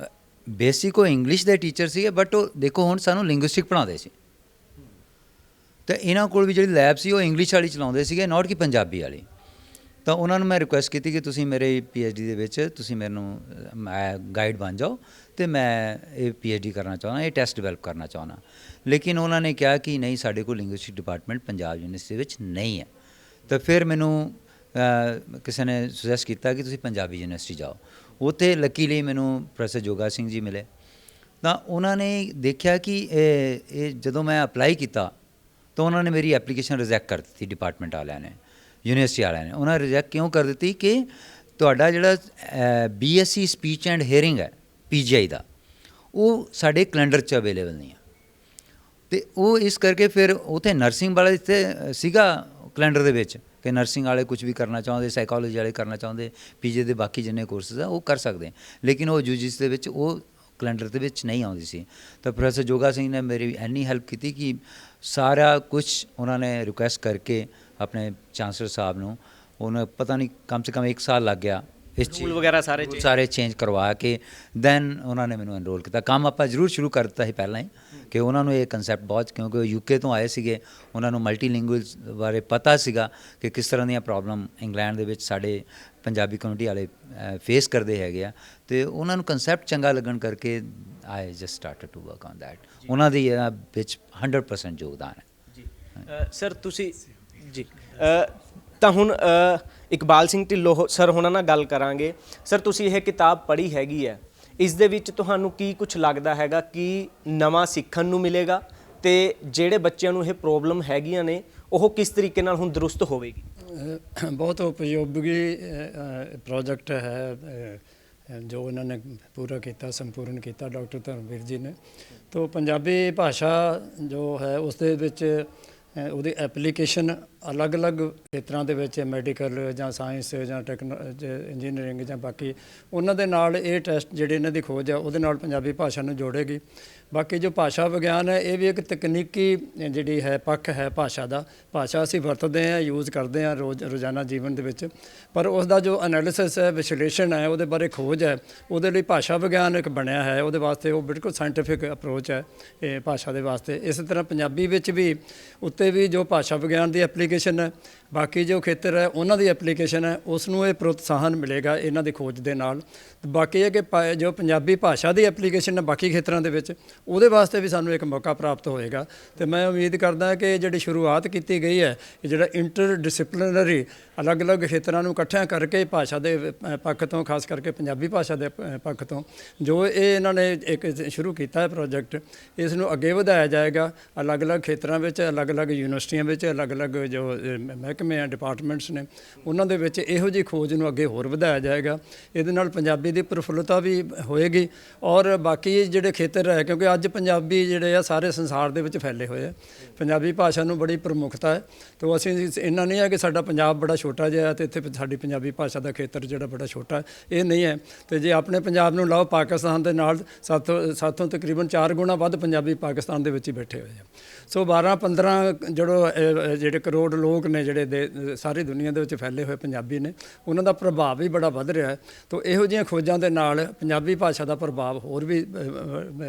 ਬੇਸਿਕ ਉਹ ਇੰਗਲਿਸ਼ ਦੇ ਟੀਚਰ ਸੀਗੇ, ਬਟ ਉਹ ਦੇਖੋ ਹੁਣ ਸਾਨੂੰ ਲਿੰਗੁਇਸਟਿਕ ਪੜ੍ਹਾਉਂਦੇ ਸੀ। ਅਤੇ ਇਹਨਾਂ ਕੋਲ ਵੀ ਜਿਹੜੀ ਲੈਬ ਸੀ ਉਹ ਇੰਗਲਿਸ਼ ਵਾਲੀ ਚਲਾਉਂਦੇ ਸੀਗੇ, ਨਾਟ ਕਿ ਪੰਜਾਬੀ ਵਾਲੀ। ਤਾਂ ਉਹਨਾਂ ਨੂੰ ਮੈਂ ਰਿਕੁਐਸਟ ਕੀਤੀ ਕਿ ਤੁਸੀਂ ਮੇਰੇ PhD ਦੇ ਵਿੱਚ ਤੁਸੀਂ ਮੈਨੂੰ ਗਾਈਡ ਬਣ ਜਾਓ, ਅਤੇ ਮੈਂ ਇਹ PhD ਕਰਨਾ ਚਾਹੁੰਦਾ, ਇਹ ਟੈਸਟ ਡਿਵੈਲਪ ਕਰਨਾ ਚਾਹੁੰਦਾ। ਲੇਕਿਨ ਉਹਨਾਂ ਨੇ ਕਿਹਾ ਕਿ ਨਹੀਂ, ਸਾਡੇ ਕੋਲ ਲਿੰਗੁਇਸਟਿਕ ਡਿਪਾਰਟਮੈਂਟ ਪੰਜਾਬ ਯੂਨੀਵਰਸਿਟੀ ਵਿੱਚ ਨਹੀਂ ਹੈ। ਤਾਂ ਫਿਰ ਮੈਨੂੰ ਕਿਸੇ ਨੇ ਸੁਜੈਸਟ ਕੀਤਾ ਕਿ ਤੁਸੀਂ ਪੰਜਾਬੀ ਯੂਨੀਵਰਸਿਟੀ ਜਾਓ। ਉੱਥੇ ਲੱਕੀਲੀ ਮੈਨੂੰ ਪ੍ਰੋਫੈਸਰ ਜੋਗਾ ਸਿੰਘ ਜੀ ਮਿਲੇ। ਤਾਂ ਉਹਨਾਂ ਨੇ ਦੇਖਿਆ ਕਿ ਇਹ ਜਦੋਂ ਮੈਂ ਅਪਲਾਈ ਕੀਤਾ ਤਾਂ ਉਹਨਾਂ ਨੇ ਮੇਰੀ ਐਪਲੀਕੇਸ਼ਨ ਰਿਜੈਕਟ ਕਰ ਦਿੱਤੀ, ਡਿਪਾਰਟਮੈਂਟ ਵਾਲਿਆਂ ਨੇ, ਯੂਨੀਵਰਸਿਟੀ ਵਾਲਿਆਂ ਨੇ। ਉਹਨਾਂ ਰਿਜੈਕਟ ਕਿਉਂ ਕਰ ਦਿੱਤੀ ਕਿ ਤੁਹਾਡਾ ਜਿਹੜਾ BSc ਸਪੀਚ ਐਂਡ ਹੀਅਰਿੰਗ ਹੈ PGI ਦਾ, ਉਹ ਸਾਡੇ ਕੈਲੰਡਰ 'ਚ ਅਵੇਲੇਬਲ ਨਹੀਂ ਹੈ। ਤੇ ਉਹ ਇਸ ਕਰਕੇ ਫਿਰ ਉੱਥੇ ਨਰਸਿੰਗ ਵਾਲਾ ਇੱਥੇ ਸੀਗਾ ਕੈਲੰਡਰ ਦੇ ਵਿੱਚ ਕਿ ਨਰਸਿੰਗ ਵਾਲੇ ਕੁਝ ਵੀ ਕਰਨਾ ਚਾਹੁੰਦੇ, ਸਾਈਕੋਲੋਜੀ ਵਾਲੇ ਕਰਨਾ ਚਾਹੁੰਦੇ, ਪੀਜੀ ਦੇ ਬਾਕੀ ਜਿੰਨੇ ਕੋਰਸਿਸ ਆ ਉਹ ਕਰ ਸਕਦੇ, ਲੇਕਿਨ ਉਹ ਯੂਜੀਸੀ ਦੇ ਵਿੱਚ ਉਹ ਕੈਲੰਡਰ ਦੇ ਵਿੱਚ ਨਹੀਂ ਆਉਂਦੀ ਸੀ। ਤਾਂ ਪ੍ਰੋਫੈਸਰ ਜੋਗਾ ਸਿੰਘ ਨੇ ਮੇਰੀ ਇੰਨੀ ਹੈਲਪ ਕੀਤੀ ਕਿ ਸਾਰਾ ਕੁਝ ਉਹਨਾਂ ਨੇ ਰਿਕੁਐਸਟ ਕਰਕੇ ਆਪਣੇ ਚਾਂਸਲਰ ਸਾਹਿਬ ਨੂੰ, ਉਹਨੂੰ ਪਤਾ ਨਹੀਂ ਕਮ ਸੇ ਕਮ 1 ਸਾਲ ਲੱਗ ਗਿਆ ਇਸ ਚੀਜ਼ ਰੂਲ ਵਗੈਰਾ ਸਾਰੇ ਚੇਂਜ ਕਰਵਾ ਕੇ ਦੈਨ ਉਹਨਾਂ ਨੇ ਮੈਨੂੰ ਐਨਰੋਲ ਕੀਤਾ। ਕੰਮ ਆਪਾਂ ਜ਼ਰੂਰ ਸ਼ੁਰੂ ਕਰ ਦਿੱਤਾ ਸੀ ਪਹਿਲਾਂ ਹੀ ਕਿ ਉਹਨਾਂ ਨੂੰ ਇਹ ਕਨਸੈਪਟ ਬਹੁਤ, ਕਿਉਂਕਿ ਉਹ ਯੂਕੇ ਤੋਂ ਆਏ ਸੀਗੇ, ਉਹਨਾਂ ਨੂੰ ਮਲਟੀਲਿੰਗੁਅਲਸ ਬਾਰੇ ਪਤਾ ਸੀਗਾ ਕਿ ਕਿਸ ਤਰ੍ਹਾਂ ਦੀਆਂ ਪ੍ਰੋਬਲਮ ਇੰਗਲੈਂਡ ਦੇ ਵਿੱਚ ਸਾਡੇ ਪੰਜਾਬੀ ਕਮਿਊਨਿਟੀ ਵਾਲੇ ਫੇਸ ਕਰਦੇ ਹੈਗੇ ਆ, ਅਤੇ ਉਹਨਾਂ ਨੂੰ ਕਨਸੈਪਟ ਚੰਗਾ ਲੱਗਣ ਕਰਕੇ I just started to work on that. ਉਹਨਾਂ ਦੀ ਵਿੱਚ 100% ਯੋਗਦਾਨ ਹੈ ਜੀ। ਸਰ ਤੁਸੀਂ ਜੀ ਤਾਂ ਹੁਣ ਇਕਬਾਲ ਸਿੰਘ ਢਿੱਲੋਂ ਸਰ ਹੁਣਾਂ ਨਾਲ ਗੱਲ ਕਰਾਂਗੇ। ਸਰ ਤੁਸੀਂ ਇਹ ਕਿਤਾਬ ਪੜ੍ਹੀ ਹੈਗੀ ਹੈ, ਇਸ ਦੇ ਵਿੱਚ ਤੁਹਾਨੂੰ ਕੀ ਕੁਝ ਲੱਗਦਾ ਹੈਗਾ ਕਿ ਨਵਾਂ ਸਿੱਖਣ ਨੂੰ ਮਿਲੇਗਾ, ਤੇ ਜਿਹੜੇ ਬੱਚਿਆਂ ਨੂੰ ਇਹ ਪ੍ਰੋਬਲਮ ਹੈਗੀਆਂ ਨੇ ਉਹ ਕਿਸ ਤਰੀਕੇ ਨਾਲ ਹੁਣ ਦਰੁਸਤ ਹੋਵੇਗੀ? ਬਹੁਤ ਉਪਯੋਗੀ ਪ੍ਰੋਜੈਕਟ ਹੈ ਜੋ ਇਹਨਾਂ ਨੇ ਪੂਰਾ ਕੀਤਾ, ਸੰਪੂਰਨ ਕੀਤਾ ਡਾਕਟਰ ਧਰਮਵੀਰ ਜੀ ਨੇ। ਤਾਂ ਪੰਜਾਬੀ ਭਾਸ਼ਾ ਜੋ ਹੈ ਉਸ ਦੇ ਵਿੱਚ ਉਹਦੀ ਐਪਲੀਕੇਸ਼ਨ ਅਲੱਗ-ਅਲੱਗ ਖੇਤਰਾਂ ਦੇ ਵਿੱਚ, ਮੈਡੀਕਲ ਜਾਂ ਸਾਇੰਸ ਜਾਂ ਇੰਜੀਨੀਅਰਿੰਗ ਜਾਂ ਬਾਕੀ ਉਹਨਾਂ ਦੇ ਨਾਲ ਇਹ ਟੈਸਟ ਜਿਹੜੇ ਇਹਨਾਂ ਦੀ ਖੋਜ ਹੈ ਉਹਦੇ ਨਾਲ ਪੰਜਾਬੀ ਭਾਸ਼ਾ ਨੂੰ ਜੋੜੇਗੀ। ਬਾਕੀ ਜੋ ਭਾਸ਼ਾ ਵਿਗਿਆਨ ਹੈ ਇਹ ਵੀ ਇੱਕ ਤਕਨੀਕੀ ਜਿਹੜੀ ਹੈ ਪੱਖ ਹੈ ਭਾਸ਼ਾ ਦਾ। ਭਾਸ਼ਾ ਅਸੀਂ ਵਰਤਦੇ ਹਾਂ, ਯੂਜ਼ ਕਰਦੇ ਹਾਂ ਰੋਜ਼ਾਨਾ ਜੀਵਨ ਦੇ ਵਿੱਚ, ਪਰ ਉਸ ਦਾ ਜੋ ਐਨਾਲਿਸਿਸ ਹੈ, ਵਿਸ਼ਲੇਸ਼ਣ ਹੈ, ਉਹਦੇ ਬਾਰੇ ਖੋਜ ਹੈ, ਉਹਦੇ ਲਈ ਭਾਸ਼ਾ ਵਿਗਿਆਨ ਇੱਕ ਬਣਿਆ ਹੈ। ਉਹਦੇ ਵਾਸਤੇ ਉਹ ਬਿਲਕੁਲ ਸਾਇੰਟੀਫਿਕ ਅਪਰੋਚ ਹੈ ਇਹ ਭਾਸ਼ਾ ਦੇ ਵਾਸਤੇ। ਇਸੇ ਤਰ੍ਹਾਂ ਪੰਜਾਬੀ ਵਿੱਚ ਵੀ ਉੱਤੇ ਵੀ ਜੋ ਭਾਸ਼ਾ ਵਿਗਿਆਨ ਦੀ ਐਪਲੀਕੇਸ਼ਨ ਹੈ, ਬਾਕੀ ਜੋ ਖੇਤਰ ਹੈ ਉਹਨਾਂ ਦੀ ਐਪਲੀਕੇਸ਼ਨ ਹੈ, ਉਸ ਨੂੰ ਇਹ ਪ੍ਰੋਤਸਾਹਨ ਮਿਲੇਗਾ ਇਹਨਾਂ ਦੀ ਖੋਜ ਦੇ ਨਾਲ। ਬਾਕੀ ਇਹ ਕਿ ਜੋ ਪੰਜਾਬੀ ਭਾਸ਼ਾ ਦੀ ਐਪਲੀਕੇਸ਼ਨ ਹੈ ਬਾਕੀ ਖੇਤਰਾਂ ਦੇ ਵਿੱਚ, ਉਹਦੇ ਵਾਸਤੇ ਵੀ ਸਾਨੂੰ ਇੱਕ ਮੌਕਾ ਪ੍ਰਾਪਤ ਹੋਏਗਾ। ਅਤੇ ਮੈਂ ਉਮੀਦ ਕਰਦਾ ਕਿ ਜਿਹੜੀ ਸ਼ੁਰੂਆਤ ਕੀਤੀ ਗਈ ਹੈ, ਜਿਹੜਾ ਇੰਟਰ ਡਿਸਪਲਿਨਰੀ ਅਲੱਗ-ਅਲੱਗ ਖੇਤਰਾਂ ਨੂੰ ਇਕੱਠਿਆਂ ਕਰਕੇ ਭਾਸ਼ਾ ਦੇ ਪੱਖ ਤੋਂ, ਖਾਸ ਕਰਕੇ ਪੰਜਾਬੀ ਭਾਸ਼ਾ ਦੇ ਪੱਖ ਤੋਂ ਜੋ ਇਹ ਇਹਨਾਂ ਨੇ ਇੱਕ ਸ਼ੁਰੂ ਕੀਤਾ ਹੈ ਪ੍ਰੋਜੈਕਟ, ਇਸ ਨੂੰ ਅੱਗੇ ਵਧਾਇਆ ਜਾਏਗਾ। ਅਲੱਗ-ਅਲੱਗ ਖੇਤਰਾਂ ਵਿੱਚ, ਅਲੱਗ-ਅਲੱਗ ਯੂਨੀਵਰਸਿਟੀਆਂ ਵਿੱਚ, ਅਲੱਗ-ਅਲੱਗ ਜੋ ਮਹਿਕਮੇ ਆ, ਡਿਪਾਰਟਮੈਂਟਸ ਨੇ, ਉਹਨਾਂ ਦੇ ਵਿੱਚ ਇਹੋ ਜਿਹੀ ਖੋਜ ਨੂੰ ਅੱਗੇ ਹੋਰ ਵਧਾਇਆ ਜਾਏਗਾ। ਇਹਦੇ ਨਾਲ ਪੰਜਾਬੀ ਦੀ ਪ੍ਰਫੁੱਲਤਾ ਵੀ ਹੋਏਗੀ। ਔਰ ਬਾਕੀ ਜਿਹੜੇ ਖੇਤਰ ਹੈ, ਕਿਉਂਕਿ ਅੱਜ ਪੰਜਾਬੀ ਜਿਹੜੇ ਆ ਸਾਰੇ ਸੰਸਾਰ ਦੇ ਵਿੱਚ ਫੈਲੇ ਹੋਏ ਆ, ਪੰਜਾਬੀ ਭਾਸ਼ਾ ਨੂੰ ਬੜੀ ਪ੍ਰਮੁੱਖਤਾ ਹੈ। ਤਾਂ ਅਸੀਂ ਇੰਨਾ ਨਹੀਂ ਹੈ ਕਿ ਸਾਡਾ ਪੰਜਾਬ ਬੜਾ ਛੋਟਾ ਜਿਹਾ ਅਤੇ ਇੱਥੇ ਸਾਡੀ ਪੰਜਾਬੀ ਭਾਸ਼ਾ ਦਾ ਖੇਤਰ ਜਿਹੜਾ ਬੜਾ ਛੋਟਾ ਹੈ, ਇਹ ਨਹੀਂ ਹੈ। ਅਤੇ ਜੇ ਆਪਣੇ ਪੰਜਾਬ ਨੂੰ ਲਾਓ, ਪਾਕਿਸਤਾਨ ਦੇ ਨਾਲ ਸਾਥੋਂ ਤਕਰੀਬਨ 4 ਗੁਣਾ ਵੱਧ ਪੰਜਾਬੀ ਪਾਕਿਸਤਾਨ ਦੇ ਵਿੱਚ ਹੀ ਬੈਠੇ ਹੋਏ ਆ। ਸੋ 12-15 ਜਿਹੜੇ ਕਰੋੜ ਲੋਕ ਨੇ ਜਿਹੜੇ ਸਾਰੀ ਦੁਨੀਆ ਦੇ ਵਿੱਚ ਫੈਲੇ ਹੋਏ ਪੰਜਾਬੀ ਨੇ, ਉਹਨਾਂ ਦਾ ਪ੍ਰਭਾਵ ਵੀ ਬੜਾ ਵੱਧ ਰਿਹਾ ਹੈ। ਤਾਂ ਇਹੋ ਜਿਹੀਆਂ ਖੋਜਾਂ ਦੇ ਨਾਲ ਪੰਜਾਬੀ ਭਾਸ਼ਾ ਦਾ ਪ੍ਰਭਾਵ ਹੋਰ ਵੀ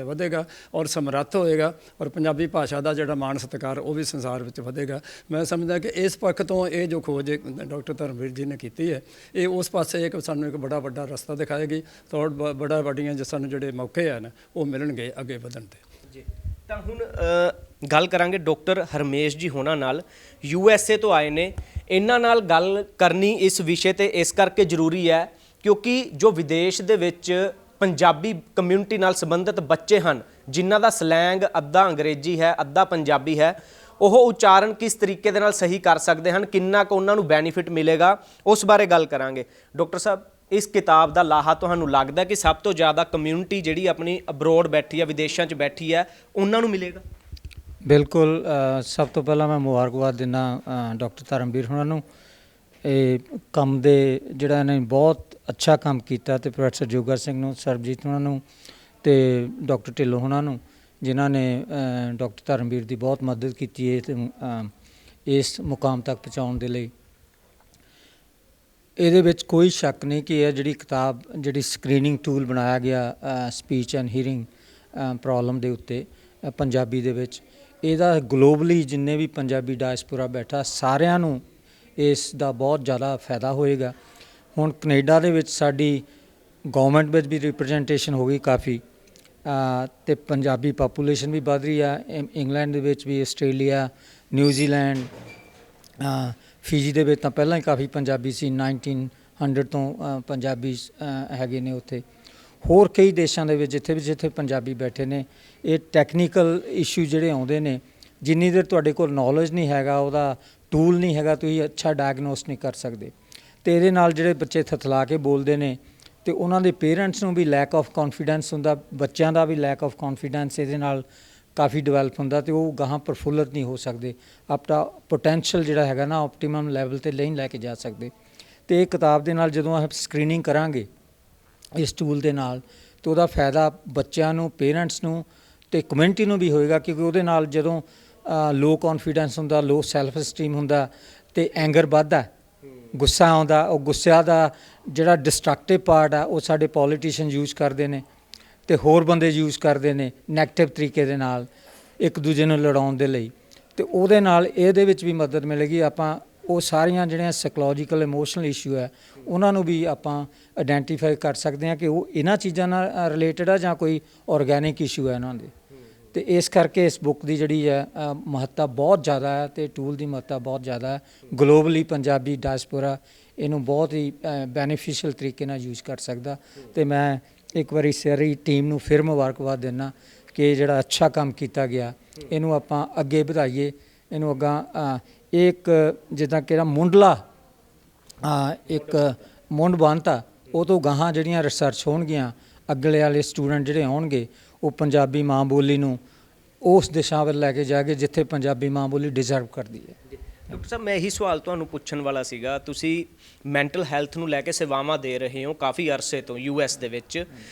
ਵਧੇਗਾ ਔਰ ਸਮਰੱਥ ਹੋਏਗਾ, ਔਰ ਪੰਜਾਬੀ ਭਾਸ਼ਾ ਦਾ ਜਿਹੜਾ ਮਾਣ ਸਤਿਕਾਰ ਉਹ ਵੀ ਸੰਸਾਰ ਵਿੱਚ ਵਧੇਗਾ। ਮੈਂ ਸਮਝਦਾ ਕਿ ਇਸ ਪੱਖ ਤੋਂ ਇਹ ਜੋ ਖੋਜ ਡਾਕਟਰ ਧਰਮਵੀਰ ਜੀ ਨੇ ਕੀਤੀ ਹੈ, ਇਹ ਉਸ ਪਾਸੇ ਸਾਨੂੰ ਇੱਕ ਬੜਾ ਵੱਡਾ ਰਸਤਾ ਦਿਖਾਏਗੀ। ਤਾਂ ਵੱਡੀਆਂ ਜੋ ਸਾਨੂੰ ਜਿਹੜੇ ਮੌਕੇ ਹਨ ਉਹ ਮਿਲਣਗੇ ਅੱਗੇ ਵਧਣ ਦੇ। ਜੀ, ਤਾਂ ਹੁਣ ਗੱਲ ਕਰਾਂਗੇ ਡਾਕਟਰ ਹਰਮੇਸ਼ ਜੀ ਹੋਣਾ ਨਾਲ, USA ਤੋਂ ਆਏ ਨੇ। ਇਹਨਾਂ ਨਾਲ ਗੱਲ ਕਰਨੀ ਇਸ ਵਿਸ਼ੇ ਤੇ ਇਸ ਕਰਕੇ ਜ਼ਰੂਰੀ ਹੈ ਕਿਉਂਕਿ ਜੋ ਵਿਦੇਸ਼ ਦੇ ਵਿੱਚ ਪੰਜਾਬੀ ਕਮਿਊਨਿਟੀ ਨਾਲ ਸੰਬੰਧਿਤ ਬੱਚੇ ਹਨ, ਜਿਨ੍ਹਾਂ ਦਾ ਸਲੈਂਗ ਅੱਧਾ ਅੰਗਰੇਜ਼ੀ ਹੈ, ਅੱਧਾ ਪੰਜਾਬੀ ਹੈ, ਉਹ ਉਚਾਰਨ ਕਿਸ ਤਰੀਕੇ ਦੇ ਨਾਲ ਸਹੀ ਕਰ ਸਕਦੇ ਹਨ, ਕਿੰਨਾ ਕੁ ਉਹਨਾਂ ਨੂੰ ਬੈਨੀਫਿਟ ਮਿਲੇਗਾ, ਉਸ ਬਾਰੇ ਗੱਲ ਕਰਾਂਗੇ। ਡਾਕਟਰ ਸਾਹਿਬ, ਇਸ ਕਿਤਾਬ ਦਾ ਲਾਹਾ ਤੁਹਾਨੂੰ ਲੱਗਦਾ ਕਿ ਸਭ ਤੋਂ ਜ਼ਿਆਦਾ ਕਮਿਊਨਿਟੀ ਜਿਹੜੀ ਆਪਣੀ ਅਬਰੋਡ ਬੈਠੀ ਹੈ, ਵਿਦੇਸ਼ਾਂ 'ਚ ਬੈਠੀ ਹੈ, ਉਹਨਾਂ ਨੂੰ ਮਿਲੇਗਾ? ਬਿਲਕੁਲ। ਸਭ ਤੋਂ ਪਹਿਲਾਂ ਮੈਂ ਮੁਬਾਰਕਬਾਦ ਦਿੰਦਾ ਡਾਕਟਰ ਧਰਮਵੀਰ ਹੋਣਾ ਨੂੰ। ਇਹ ਕੰਮ ਦੇ ਜਿਹੜਾ ਇਹਨੇ ਬਹੁਤ ਅੱਛਾ ਕੰਮ ਕੀਤਾ, ਅਤੇ ਪ੍ਰੋਫੈਸਰ ਜੋਗਾ ਸਿੰਘ ਨੂੰ, ਸਰਬਜੀਤ ਹੋਣਾ ਨੂੰ, ਅਤੇ ਡਾਕਟਰ ਢਿੱਲੋਂ ਹੋਣਾ ਨੂੰ, ਜਿਨ੍ਹਾਂ ਨੇ ਡਾਕਟਰ ਧਰਮਵੀਰ ਦੀ ਬਹੁਤ ਮਦਦ ਕੀਤੀ ਹੈ ਅਤੇ ਇਸ ਮੁਕਾਮ ਤੱਕ ਪਹੁੰਚਾਉਣ ਦੇ ਲਈ। ਇਹਦੇ ਵਿੱਚ ਕੋਈ ਸ਼ੱਕ ਨਹੀਂ ਕਿ ਇਹ ਜਿਹੜੀ ਕਿਤਾਬ, ਜਿਹੜੀ ਸਕਰੀਨਿੰਗ ਟੂਲ ਬਣਾਇਆ ਗਿਆ ਸਪੀਚ ਐਂਡ ਹੀਅਰਿੰਗ ਪ੍ਰੋਬਲਮ ਦੇ ਉੱਤੇ ਪੰਜਾਬੀ ਦੇ ਵਿੱਚ, ਇਹਦਾ ਗਲੋਬਲੀ ਜਿੰਨੇ ਵੀ ਪੰਜਾਬੀ ਡਾਇਸਪੋਰਾ ਬੈਠਾ ਸਾਰਿਆਂ ਨੂੰ ਇਸ ਦਾ ਬਹੁਤ ਜ਼ਿਆਦਾ ਫਾਇਦਾ ਹੋਏਗਾ। ਹੁਣ ਕੈਨੇਡਾ ਦੇ ਵਿੱਚ ਸਾਡੀ ਗੌਰਮੈਂਟ ਵਿੱਚ ਵੀ ਰਿਪਰੈਜ਼ੈਂਟੇਸ਼ਨ ਹੋ ਗਈ ਕਾਫੀ, ਅਤੇ ਪੰਜਾਬੀ ਪਾਪੂਲੇਸ਼ਨ ਵੀ ਵੱਧ ਰਹੀ ਆ। ਇੰਗਲੈਂਡ ਦੇ ਵਿੱਚ ਵੀ, ਆਸਟ੍ਰੇਲੀਆ, ਨਿਊਜ਼ੀਲੈਂਡ, ਫਿਜੀ ਦੇ ਵਿੱਚ ਤਾਂ ਪਹਿਲਾਂ ਹੀ ਕਾਫੀ ਪੰਜਾਬੀ ਸੀ, 1900 ਤੋਂ ਪੰਜਾਬੀ ਹੈਗੇ ਨੇ ਉੱਥੇ। ਹੋਰ ਕਈ ਦੇਸ਼ਾਂ ਦੇ ਵਿੱਚ ਜਿੱਥੇ ਪੰਜਾਬੀ ਬੈਠੇ ਨੇ, ਇਹ ਟੈਕਨੀਕਲ ਇਸ਼ੂ ਜਿਹੜੇ ਆਉਂਦੇ ਨੇ, ਜਿੰਨੀ ਦੇਰ ਤੁਹਾਡੇ ਕੋਲ ਨੌਲੇਜ ਨਹੀਂ ਹੈਗਾ, ਉਹਦਾ ਟੂਲ ਨਹੀਂ ਹੈਗਾ, ਤੁਸੀਂ ਅੱਛਾ ਡਾਇਗਨੋਸ ਨਹੀਂ ਕਰ ਸਕਦੇ। ਅਤੇ ਇਹਦੇ ਨਾਲ ਜਿਹੜੇ ਬੱਚੇ ਥਥਲਾ ਕੇ ਬੋਲਦੇ ਨੇ, ਅਤੇ ਉਹਨਾਂ ਦੇ ਪੇਰੈਂਟਸ ਨੂੰ ਵੀ ਲੈਕ ਆਫ ਕੌਨਫੀਡੈਂਸ ਹੁੰਦਾ, ਬੱਚਿਆਂ ਦਾ ਵੀ ਲੈਕ ਆਫ ਕੌਨਫੀਡੈਂਸ ਇਹਦੇ ਨਾਲ ਕਾਫੀ ਡਿਵੈਲਪ ਹੁੰਦਾ ਤੇ ਉਹ ਗਾਹਾਂ ਪ੍ਰਫੁੱਲਤ ਨਹੀਂ ਹੋ ਸਕਦੇ, ਆਪਣਾ ਪੋਟੈਂਸ਼ੀਅਲ ਜਿਹੜਾ ਹੈਗਾ ਨਾ ਆਪਟੀਮਮ ਲੈਵਲ ਤੇ ਨਹੀਂ ਲੈ ਕੇ ਜਾ ਸਕਦੇ। ਤੇ ਇਹ ਕਿਤਾਬ ਦੇ ਨਾਲ ਜਦੋਂ ਅਸੀਂ ਸਕਰੀਨਿੰਗ ਕਰਾਂਗੇ ਇਸ ਟੂਲ ਦੇ ਨਾਲ, ਤੇ ਉਹਦਾ ਫਾਇਦਾ ਬੱਚਿਆਂ ਨੂੰ, ਪੇਰੈਂਟਸ ਨੂੰ ਤੇ ਕਮਿਊਨਿਟੀ ਨੂੰ ਵੀ ਹੋਏਗਾ, ਕਿਉਂਕਿ ਉਹਦੇ ਨਾਲ ਜਦੋਂ ਲੋ ਕੌਨਫੀਡੈਂਸ ਹੁੰਦਾ, ਲੋ ਸੈਲਫ ਸਟੀਮ ਹੁੰਦਾ ਤੇ ਐਂਗਰ ਵੱਧਦਾ, ਗੁੱਸਾ ਆਉਂਦਾ, ਉਹ ਗੁੱਸਿਆ ਦਾ ਜਿਹੜਾ ਡਿਸਟਰਕਟਿਵ ਪਾਰਟ ਆ ਉਹ ਸਾਡੇ ਪੋਲੀਟੀਸ਼ੀਅਨ ਯੂਜ਼ ਕਰਦੇ ਨੇ ਤੇ ਹੋਰ ਬੰਦੇ ਯੂਜ਼ ਕਰਦੇ ਨੇ ਨੈਗੇਟਿਵ ਤਰੀਕੇ ਦੇ ਨਾਲ ਇੱਕ ਦੂਜੇ ਨੂੰ ਲੜਾਉਣ ਦੇ ਲਈ। ਤੇ ਉਹਦੇ ਨਾਲ ਇਹਦੇ ਵਿੱਚ ਵੀ ਮਦਦ ਮਿਲੇਗੀ। ਆਪਾਂ ਉਹ ਸਾਰੀਆਂ ਜਿਹੜੀਆਂ ਸਾਈਕੋਲੋਜੀਕਲ ਇਮੋਸ਼ਨਲ ਇਸ਼ੂ ਹੈ ਉਹਨਾਂ ਨੂੰ ਵੀ ਆਪਾਂ ਆਇਡੈਂਟੀਫਾਈ ਕਰ ਸਕਦੇ ਹਾਂ ਕਿ ਉਹ ਇਹਨਾਂ ਚੀਜ਼ਾਂ ਨਾਲ ਰਿਲੇਟਡ ਆ ਜਾਂ ਕੋਈ ਆਰਗੈਨਿਕ ਇਸ਼ੂ ਹੈ ਇਹਨਾਂ ਦੇ। ਤੇ ਇਸ ਕਰਕੇ ਇਸ ਬੁੱਕ ਦੀ ਜਿਹੜੀ ਹੈ ਮਹੱਤਤਾ ਬਹੁਤ ਜ਼ਿਆਦਾ ਹੈ ਤੇ ਟੂਲ ਦੀ ਮਹੱਤਤਾ ਬਹੁਤ ਜ਼ਿਆਦਾ ਹੈ। ਗਲੋਬਲੀ ਪੰਜਾਬੀ ਡਾਇਸਪੋਰਾ ਇਹਨੂੰ ਬਹੁਤ ਹੀ ਬੈਨੀਫੀਸ਼ੀਅਲ ਤਰੀਕੇ ਨਾਲ ਯੂਜ਼ ਕਰ ਸਕਦਾ। ਤੇ ਮੈਂ ਇੱਕ ਵਾਰੀ ਸਾਰੀ ਟੀਮ ਨੂੰ ਫਿਰ ਮੁਬਾਰਕਬਾਦ ਦਿੰਦਾ ਕਿ ਜਿਹੜਾ ਅੱਛਾ ਕੰਮ ਕੀਤਾ ਗਿਆ ਇਹਨੂੰ ਆਪਾਂ ਅੱਗੇ ਵਧਾਈਏ, ਇਹਨੂੰ ਅੱਗਾ ਇੱਕ ਜਿੱਦਾਂ ਕਿ ਮੁੱਢਲਾ ਇੱਕ ਮੁੱਢ ਬਣਤਾ, ਉਹ ਤੋਂ ਗਾਹਾਂ ਜਿਹੜੀਆਂ ਰਿਸਰਚ ਹੋਣਗੀਆਂ, ਅਗਲੇ ਵਾਲੇ ਸਟੂਡੈਂਟ ਜਿਹੜੇ ਆਉਣਗੇ ਉਹ ਪੰਜਾਬੀ ਮਾਂ ਬੋਲੀ ਨੂੰ ਉਸ ਦਿਸ਼ਾ ਵੱਲ ਲੈ ਕੇ ਜਾਗੇ ਜਿੱਥੇ ਪੰਜਾਬੀ ਮਾਂ ਬੋਲੀ ਡਿਜ਼ਰਵ ਕਰਦੀ ਹੈ। ਡਾਕਟਰ ਸਾਹਿਬ, ਮੈਂ ਇਹੀ ਸਵਾਲ ਤੁਹਾਨੂੰ ਪੁੱਛਣ ਵਾਲਾ ਸੀਗਾ। ਤੁਸੀਂ ਮੈਂਟਲ ਹੈਲਥ ਨੂੰ ਲੈ ਕੇ ਸੇਵਾਵਾਂ ਦੇ ਰਹੇ ਹੋ ਕਾਫੀ ਅਰਸੇ ਤੋਂ US ਦੇ ਵਿੱਚ,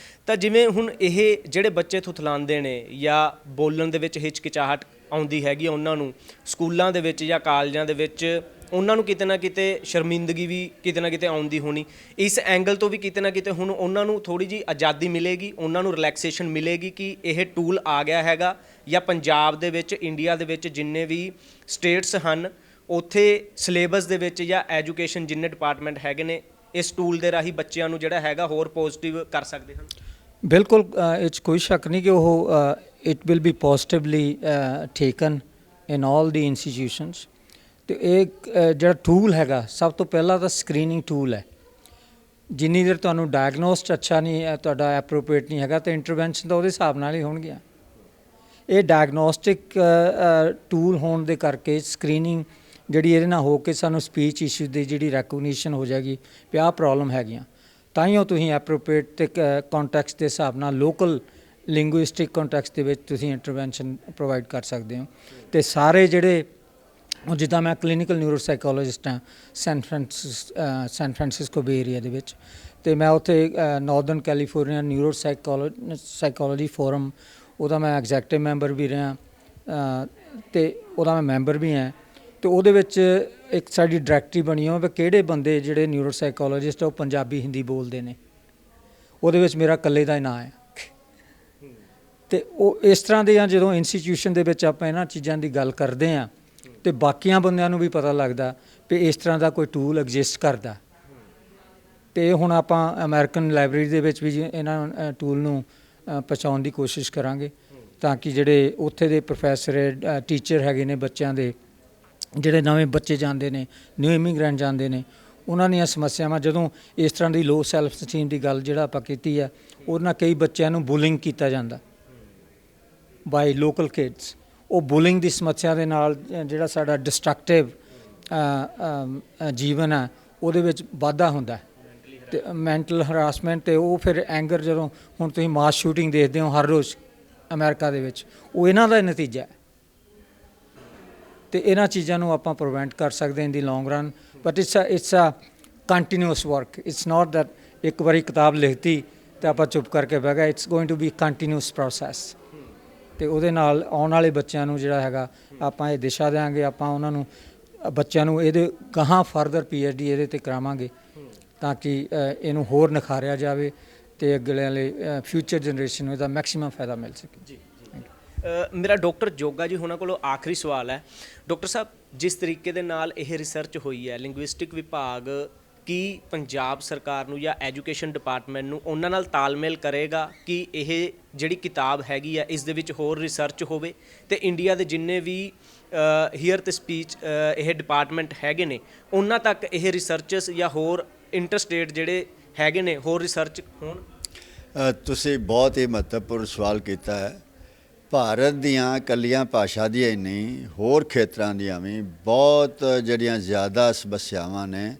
ਤਾਂ ਜਿਵੇਂ ਹੁਣ ਇਹ ਜਿਹੜੇ ਬੱਚੇ ਥੁਥਲਾਉਂਦੇ ਨੇ ਜਾਂ ਬੋਲਣ ਦੇ ਵਿੱਚ ਹਿਚਕਿਚਾਹਟ ਆਉਂਦੀ ਹੈਗੀ ਉਹਨਾਂ ਨੂੰ, ਸਕੂਲਾਂ ਦੇ ਵਿੱਚ ਜਾਂ ਕਾਲਜਾਂ ਦੇ ਵਿੱਚ ਉਹਨਾਂ ਨੂੰ ਕਿਤੇ ਨਾ ਕਿਤੇ ਸ਼ਰਮਿੰਦਗੀ ਵੀ ਕਿਤੇ ਨਾ ਕਿਤੇ ਆਉਂਦੀ ਹੋਣੀ, ਇਸ ਐਂਗਲ ਤੋਂ ਵੀ ਕਿਤੇ ਨਾ ਕਿਤੇ ਹੁਣ ਉਹਨਾਂ ਨੂੰ ਥੋੜ੍ਹੀ ਜਿਹੀ ਆਜ਼ਾਦੀ ਮਿਲੇਗੀ, ਉਹਨਾਂ ਨੂੰ ਰਿਲੈਕਸੇਸ਼ਨ ਮਿਲੇਗੀ ਕਿ ਇਹ ਟੂਲ ਆ ਗਿਆ ਹੈਗਾ, ਜਾਂ ਪੰਜਾਬ ਦੇ ਵਿੱਚ, ਇੰਡੀਆ ਦੇ ਵਿੱਚ ਜਿੰਨੇ ਵੀ ਸਟੇਟਸ ਹਨ ਉੱਥੇ ਸਿਲੇਬਸ ਦੇ ਵਿੱਚ ਜਾਂ ਐਜੂਕੇਸ਼ਨ ਜਿੰਨੇ ਡਿਪਾਰਟਮੈਂਟ ਹੈਗੇ ਨੇ ਇਸ ਟੂਲ ਦੇ ਰਾਹੀਂ ਬੱਚਿਆਂ ਨੂੰ ਜਿਹੜਾ ਹੈਗਾ ਹੋਰ ਪੋਜ਼ਿਟਿਵ ਕਰ ਸਕਦੇ ਹਨ? ਬਿਲਕੁਲ, ਇਹ 'ਚ ਕੋਈ ਸ਼ੱਕ ਨਹੀਂ ਕਿ ਉਹ it will be positively taken in all the institutions. ਤੇ ਇਹ ਜਿਹੜਾ ਟੂਲ ਹੈਗਾ ਸਭ ਤੋਂ ਪਹਿਲਾਂ ਤਾਂ ਸਕਰੀਨਿੰਗ ਟੂਲ ਹੈ। ਜਿੰਨੀ ਦੇਰ ਤੁਹਾਨੂੰ ਡਾਇਗਨੋਸਟ ਅੱਛਾ ਨਹੀਂ ਹੈ, ਤੁਹਾਡਾ ਐਪਰੋਪ੍ਰੀਏਟ ਨਹੀਂ ਹੈਗਾ, ਤਾਂ ਇੰਟਰਵੈਂਸ਼ਨ ਤਾਂ ਉਹਦੇ ਹਿਸਾਬ ਨਾਲ ਹੀ ਹੋਣਗੀਆਂ। ਇਹ ਡਾਇਗਨੋਸਟਿਕ ਟੂਲ ਹੋਣ ਦੇ ਕਰਕੇ ਸਕਰੀਨਿੰਗ ਜਿਹੜੀ ਇਹਦੇ ਨਾਲ ਹੋ ਕੇ ਸਾਨੂੰ ਸਪੀਚ ਇਸ਼ੂ ਦੀ ਜਿਹੜੀ ਰੈਕੋਗਨੀਸ਼ਨ ਹੋ ਜਾਏਗੀ ਵੀ ਆਹ ਪ੍ਰੋਬਲਮ ਹੈਗੀਆਂ, ਤਾਂ ਹੀ ਉਹ ਤੁਸੀਂ ਐਪਰੋਪ੍ਰੀਏਟ ਤੇ ਕੰਟੈਕਸਟ ਦੇ ਹਿਸਾਬ ਨਾਲ ਲੋਕਲ ਲਿੰਗੁਇਸਟਿਕ ਕੰਟੈਕਸਟ ਦੇ ਵਿੱਚ ਤੁਸੀਂ ਇੰਟਰਵੈਂਸ਼ਨ ਪ੍ਰੋਵਾਈਡ ਕਰ ਸਕਦੇ ਹੋ। ਤੇ ਸਾਰੇ ਜਿਹੜੇ ਜਿੱਦਾਂ ਮੈਂ ਕਲੀਨਿਕਲ ਨਿਊਰੋਸਾਈਕੋਲੋਜਿਸਟ ਹਾਂ ਸੈਨ ਫਰਾਂਸਿਸਕੋ ਬੇ ਏਰੀਆ ਦੇ ਵਿੱਚ, ਤੇ ਮੈਂ ਉੱਥੇ ਨਾਰਦਰਨ ਕੈਲੀਫੋਰਨੀਆ ਸਾਈਕੋਲੋਜੀ ਫੋਰਮ ਉਹਦਾ ਮੈਂ ਐਗਜ਼ੈਕਟਿਵ ਮੈਂਬਰ ਵੀ ਰਿਹਾ ਤੇ ਉਹਦਾ ਮੈਂ ਮੈਂਬਰ ਵੀ ਹਾਂ। ਤੇ ਉਹਦੇ ਵਿੱਚ ਇੱਕ ਸਾਡੀ ਡਾਇਰੈਕਟਰੀ ਬਣੀ ਹੋਈ ਵੀ ਕਿਹੜੇ ਬੰਦੇ ਜਿਹੜੇ ਨਿਊਰੋਸਾਈਕੋਲੋਜਿਸਟ ਉਹ ਪੰਜਾਬੀ ਹਿੰਦੀ ਬੋਲਦੇ ਨੇ, ਉਹਦੇ ਵਿੱਚ ਮੇਰਾ ਇਕੱਲੇ ਦਾ ਹੀ ਨਾਂ ਹੈ। ਤੇ ਉਹ ਇਸ ਤਰ੍ਹਾਂ ਦੀਆਂ ਜਦੋਂ ਇੰਸਟੀਟਿਊਸ਼ਨ ਦੇ ਵਿੱਚ ਆਪਾਂ ਇਹਨਾਂ ਚੀਜ਼ਾਂ ਦੀ ਗੱਲ ਕਰਦੇ ਹਾਂ ਤੇ ਬਾਕੀਆਂ ਬੰਦਿਆਂ ਨੂੰ ਵੀ ਪਤਾ ਲੱਗਦਾ ਵੀ ਇਸ ਤਰ੍ਹਾਂ ਦਾ ਕੋਈ ਟੂਲ ਐਗਜ਼ਿਸਟ ਕਰਦਾ। ਤੇ ਹੁਣ ਆਪਾਂ ਅਮਰੀਕਨ ਲਾਇਬ੍ਰੇਰੀ ਦੇ ਵਿੱਚ ਵੀ ਇਹਨਾਂ ਟੂਲ ਨੂੰ ਪਹੁੰਚਾਉਣ ਦੀ ਕੋਸ਼ਿਸ਼ ਕਰਾਂਗੇ ਤਾਂ ਕਿ ਜਿਹੜੇ ਉੱਥੇ ਦੇ ਪ੍ਰੋਫੈਸਰ ਟੀਚਰ ਹੈਗੇ ਨੇ, ਬੱਚਿਆਂ ਦੇ ਜਿਹੜੇ ਨਵੇਂ ਬੱਚੇ ਜਾਂਦੇ ਨੇ, ਨਿਊ ਇਮੀਗ੍ਰੈਂਟ ਜਾਂਦੇ ਨੇ, ਉਹਨਾਂ ਦੀਆਂ ਸਮੱਸਿਆਵਾਂ ਜਦੋਂ ਇਸ ਤਰ੍ਹਾਂ ਦੀ ਲੋ ਸੈਲਫ ਸਟੀਮ ਦੀ ਗੱਲ ਜਿਹੜਾ ਆਪਾਂ ਕੀਤੀ ਹੈ, ਉਹਦੇ ਨਾਲ ਕਈ ਬੱਚਿਆਂ ਨੂੰ ਬੁਲਿੰਗ ਕੀਤਾ ਜਾਂਦਾ ਬਾਈ ਲੋਕਲ ਕਿਡਸ। ਉਹ ਬੁਲਿੰਗ ਦੀ ਸਮੱਸਿਆ ਦੇ ਨਾਲ ਜਿਹੜਾ ਸਾਡਾ ਡਿਸਟਰਕਟਿਵ ਜੀਵਨ ਹੈ ਉਹਦੇ ਵਿੱਚ ਵਾਧਾ ਹੁੰਦਾ ਤੇ ਮੈਂਟਲ ਹਰਾਸਮੈਂਟ, ਤੇ ਉਹ ਫਿਰ ਐਂਗਰ ਜਦੋਂ ਹੁਣ ਤੁਸੀਂ ਮਾਸ ਸ਼ੂਟਿੰਗ ਦੇਖਦੇ ਹੋ ਹਰ ਰੋਜ਼ ਅਮਰੀਕਾ ਦੇ ਵਿੱਚ, ਉਹ ਇਹਨਾਂ ਦਾ ਨਤੀਜਾ ਹੈ। ਤੇ ਇਹਨਾਂ ਚੀਜ਼ਾਂ ਨੂੰ ਆਪਾਂ ਪ੍ਰੀਵੈਂਟ ਕਰ ਸਕਦੇ in the long run, but it's a continuous work. It's not that ਇੱਕ ਵਾਰੀ ਕਿਤਾਬ ਲਿਖਤੀ ਤੇ ਆਪਾਂ ਚੁੱਪ ਕਰਕੇ ਬਹਿ ਗਏ। It's going to be continuous process. ਤੇ ਉਹਦੇ ਨਾਲ ਆਉਣ ਵਾਲੇ ਬੱਚਿਆਂ ਨੂੰ ਜਿਹੜਾ ਹੈਗਾ ਆਪਾਂ ਇਹ ਦਿਸ਼ਾ ਦਿਆਂਗੇ, ਆਪਾਂ ਉਹਨਾਂ ਨੂੰ ਬੱਚਿਆਂ ਨੂੰ ਇਹਦੇ ਗਾਹਾਂ ਫਰਦਰ PhD ਇਹਦੇ 'ਤੇ ਕਰਾਵਾਂਗੇ ਤਾਂ ਕਿ ਇਹਨੂੰ ਹੋਰ ਨਿਖਾਰਿਆ ਜਾਵੇ ਤੇ ਅੱਗੇ ਵਾਲੇ ਫਿਊਚਰ ਜਨਰੇਸ਼ਨ ਨੂੰ ਇਹਦਾ ਮੈਕਸਿਮਮ ਫਾਇਦਾ ਮਿਲ ਸਕੇ। ਜੀ ਮੇਰਾ ਡਾਕਟਰ ਜੋਗਾ ਜੀ ਉਹਨਾਂ ਕੋਲੋਂ ਆਖਰੀ ਸਵਾਲ ਹੈ। ਡਾਕਟਰ ਸਾਹਿਬ, ਜਿਸ ਤਰੀਕੇ ਦੇ ਨਾਲ ਇਹ ਰਿਸਰਚ ਹੋਈ ਹੈ, ਲਿੰਗੁਇਸਟਿਕ ਵਿਭਾਗ ਕੀ ਪੰਜਾਬ ਸਰਕਾਰ ਨੂੰ ਜਾਂ ਐਜੂਕੇਸ਼ਨ ਡਿਪਾਰਟਮੈਂਟ ਨੂੰ ਉਹਨਾਂ ਨਾਲ ਤਾਲਮੇਲ ਕਰੇਗਾ ਕਿ ਇਹ ਜਿਹੜੀ ਕਿਤਾਬ ਹੈਗੀ ਆ ਇਸ ਦੇ ਵਿੱਚ ਹੋਰ ਰਿਸਰਚ ਹੋਵੇ ਤੇ ਇੰਡੀਆ ਦੇ ਜਿੰਨੇ ਵੀ ਹੀਅਰ ਤੇ ਸਪੀਚ ਇਹ ਡਿਪਾਰਟਮੈਂਟ ਹੈਗੇ ਨੇ ਉਹਨਾਂ ਤੱਕ ਇਹ ਰਿਸਰਚਸ ਜਾਂ ਹੋਰ ਇੰਟਰਸਟੇਟ ਜਿਹੜੇ ਹੈਗੇ ਨੇ ਹੋਰ ਰਿਸਰਚ ਹੋਣ? ਤੁਸੀਂ ਬਹੁਤ ਹੀ ਮਹੱਤਵਪੂਰਨ ਸਵਾਲ ਕੀਤਾ ਹੈ। ਭਾਰਤ ਦੀਆਂ ਇਕੱਲੀਆਂ ਭਾਸ਼ਾ ਦੀਆਂ ਹੀ ਨਹੀਂ, ਹੋਰ ਖੇਤਰਾਂ ਦੀਆਂ ਵੀ ਬਹੁਤ ਜਿਹੜੀਆਂ ਜ਼ਿਆਦਾ ਸਮੱਸਿਆਵਾਂ ਨੇ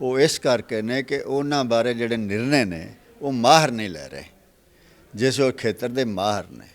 ਉਹ ਇਸ ਕਰਕੇ ਨੇ ਕਿ ਉਹਨਾਂ ਬਾਰੇ ਜਿਹੜੇ ਨਿਰਣੇ ਨੇ ਉਹ ਮਾਹਰ ਨਹੀਂ ਲੈ ਰਹੇ। ਜਿਸ ਉਹ ਖੇਤਰ ਦੇ ਮਾਹਰ ਨੇ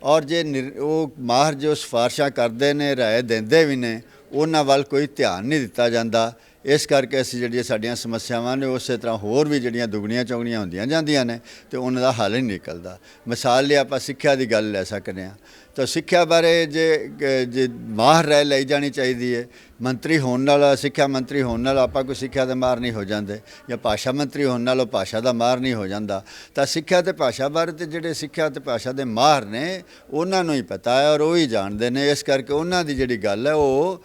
ਔਰ ਜੇ ਉਹ ਮਾਹਰ ਜੋ ਸਿਫਾਰਸ਼ਾਂ ਕਰਦੇ ਨੇ, ਰਾਏ ਦਿੰਦੇ ਵੀ ਨੇ, ਉਹਨਾਂ ਵੱਲ ਕੋਈ ਧਿਆਨ ਨਹੀਂ ਦਿੱਤਾ ਜਾਂਦਾ। ਇਸ ਕਰਕੇ ਅਸੀਂ ਜਿਹੜੀਆਂ ਸਾਡੀਆਂ ਸਮੱਸਿਆਵਾਂ ਨੇ ਉਸੇ ਤਰ੍ਹਾਂ ਹੋਰ ਵੀ ਜਿਹੜੀਆਂ ਦੁਗਣੀਆਂ ਚੌਗਣੀਆਂ ਹੁੰਦੀਆਂ ਜਾਂਦੀਆਂ ਨੇ ਤੇ ਉਹਨਾਂ ਦਾ ਹੱਲ ਨਹੀਂ ਨਿਕਲਦਾ। ਮਿਸਾਲ ਲਈ ਆਪਾਂ ਸਿੱਖਿਆ ਦੀ ਗੱਲ ਲੈ ਸਕਦੇ ਹਾਂ। ਤਾਂ ਸਿੱਖਿਆ ਬਾਰੇ ਜੇ ਮਾਹਰ ਰਾਏ ਲਈ ਜਾਣੀ ਚਾਹੀਦੀ ਹੈ। ਮੰਤਰੀ ਹੋਣ ਨਾਲ, ਸਿੱਖਿਆ ਮੰਤਰੀ ਹੋਣ ਨਾਲ ਆਪਾਂ ਕੋਈ ਸਿੱਖਿਆ ਦੇ ਮਾਹਰ ਨਹੀਂ ਹੋ ਜਾਂਦੇ, ਜਾਂ ਭਾਸ਼ਾ ਮੰਤਰੀ ਹੋਣ ਨਾਲ ਉਹ ਭਾਸ਼ਾ ਦਾ ਮਾਹਰ ਨਹੀਂ ਹੋ ਜਾਂਦਾ। ਤਾਂ ਸਿੱਖਿਆ ਤੇ ਭਾਸ਼ਾ ਬਾਰੇ ਤੇ ਜਿਹੜੇ ਸਿੱਖਿਆ ਤੇ ਭਾਸ਼ਾ ਦੇ ਮਾਹਰ ਨੇ ਉਹਨਾਂ ਨੂੰ ਹੀ ਪਤਾ ਹੈ ਔਰ ਉਹ ਹੀ ਜਾਣਦੇ ਨੇ। ਇਸ ਕਰਕੇ ਉਹਨਾਂ ਦੀ ਜਿਹੜੀ ਗੱਲ ਹੈ ਉਹ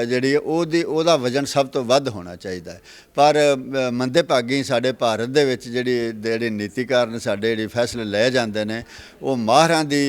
ਜਿਹੜੀ ਉਹਦਾ ਵਜ਼ਨ ਸਭ ਤੋਂ ਵੱਧ ਹੋਣਾ ਚਾਹੀਦਾ ਹੈ। ਪਰ ਮੰਦੇ ਭਾਗੀ ਸਾਡੇ ਭਾਰਤ ਦੇ ਵਿੱਚ ਜਿਹੜੇ ਨੀਤੀਕਾਰ ਨੇ ਸਾਡੇ ਜਿਹੜੇ ਫੈਸਲੇ ਲਏ ਜਾਂਦੇ ਨੇ ਉਹ ਮਾਹਰਾਂ ਦੀ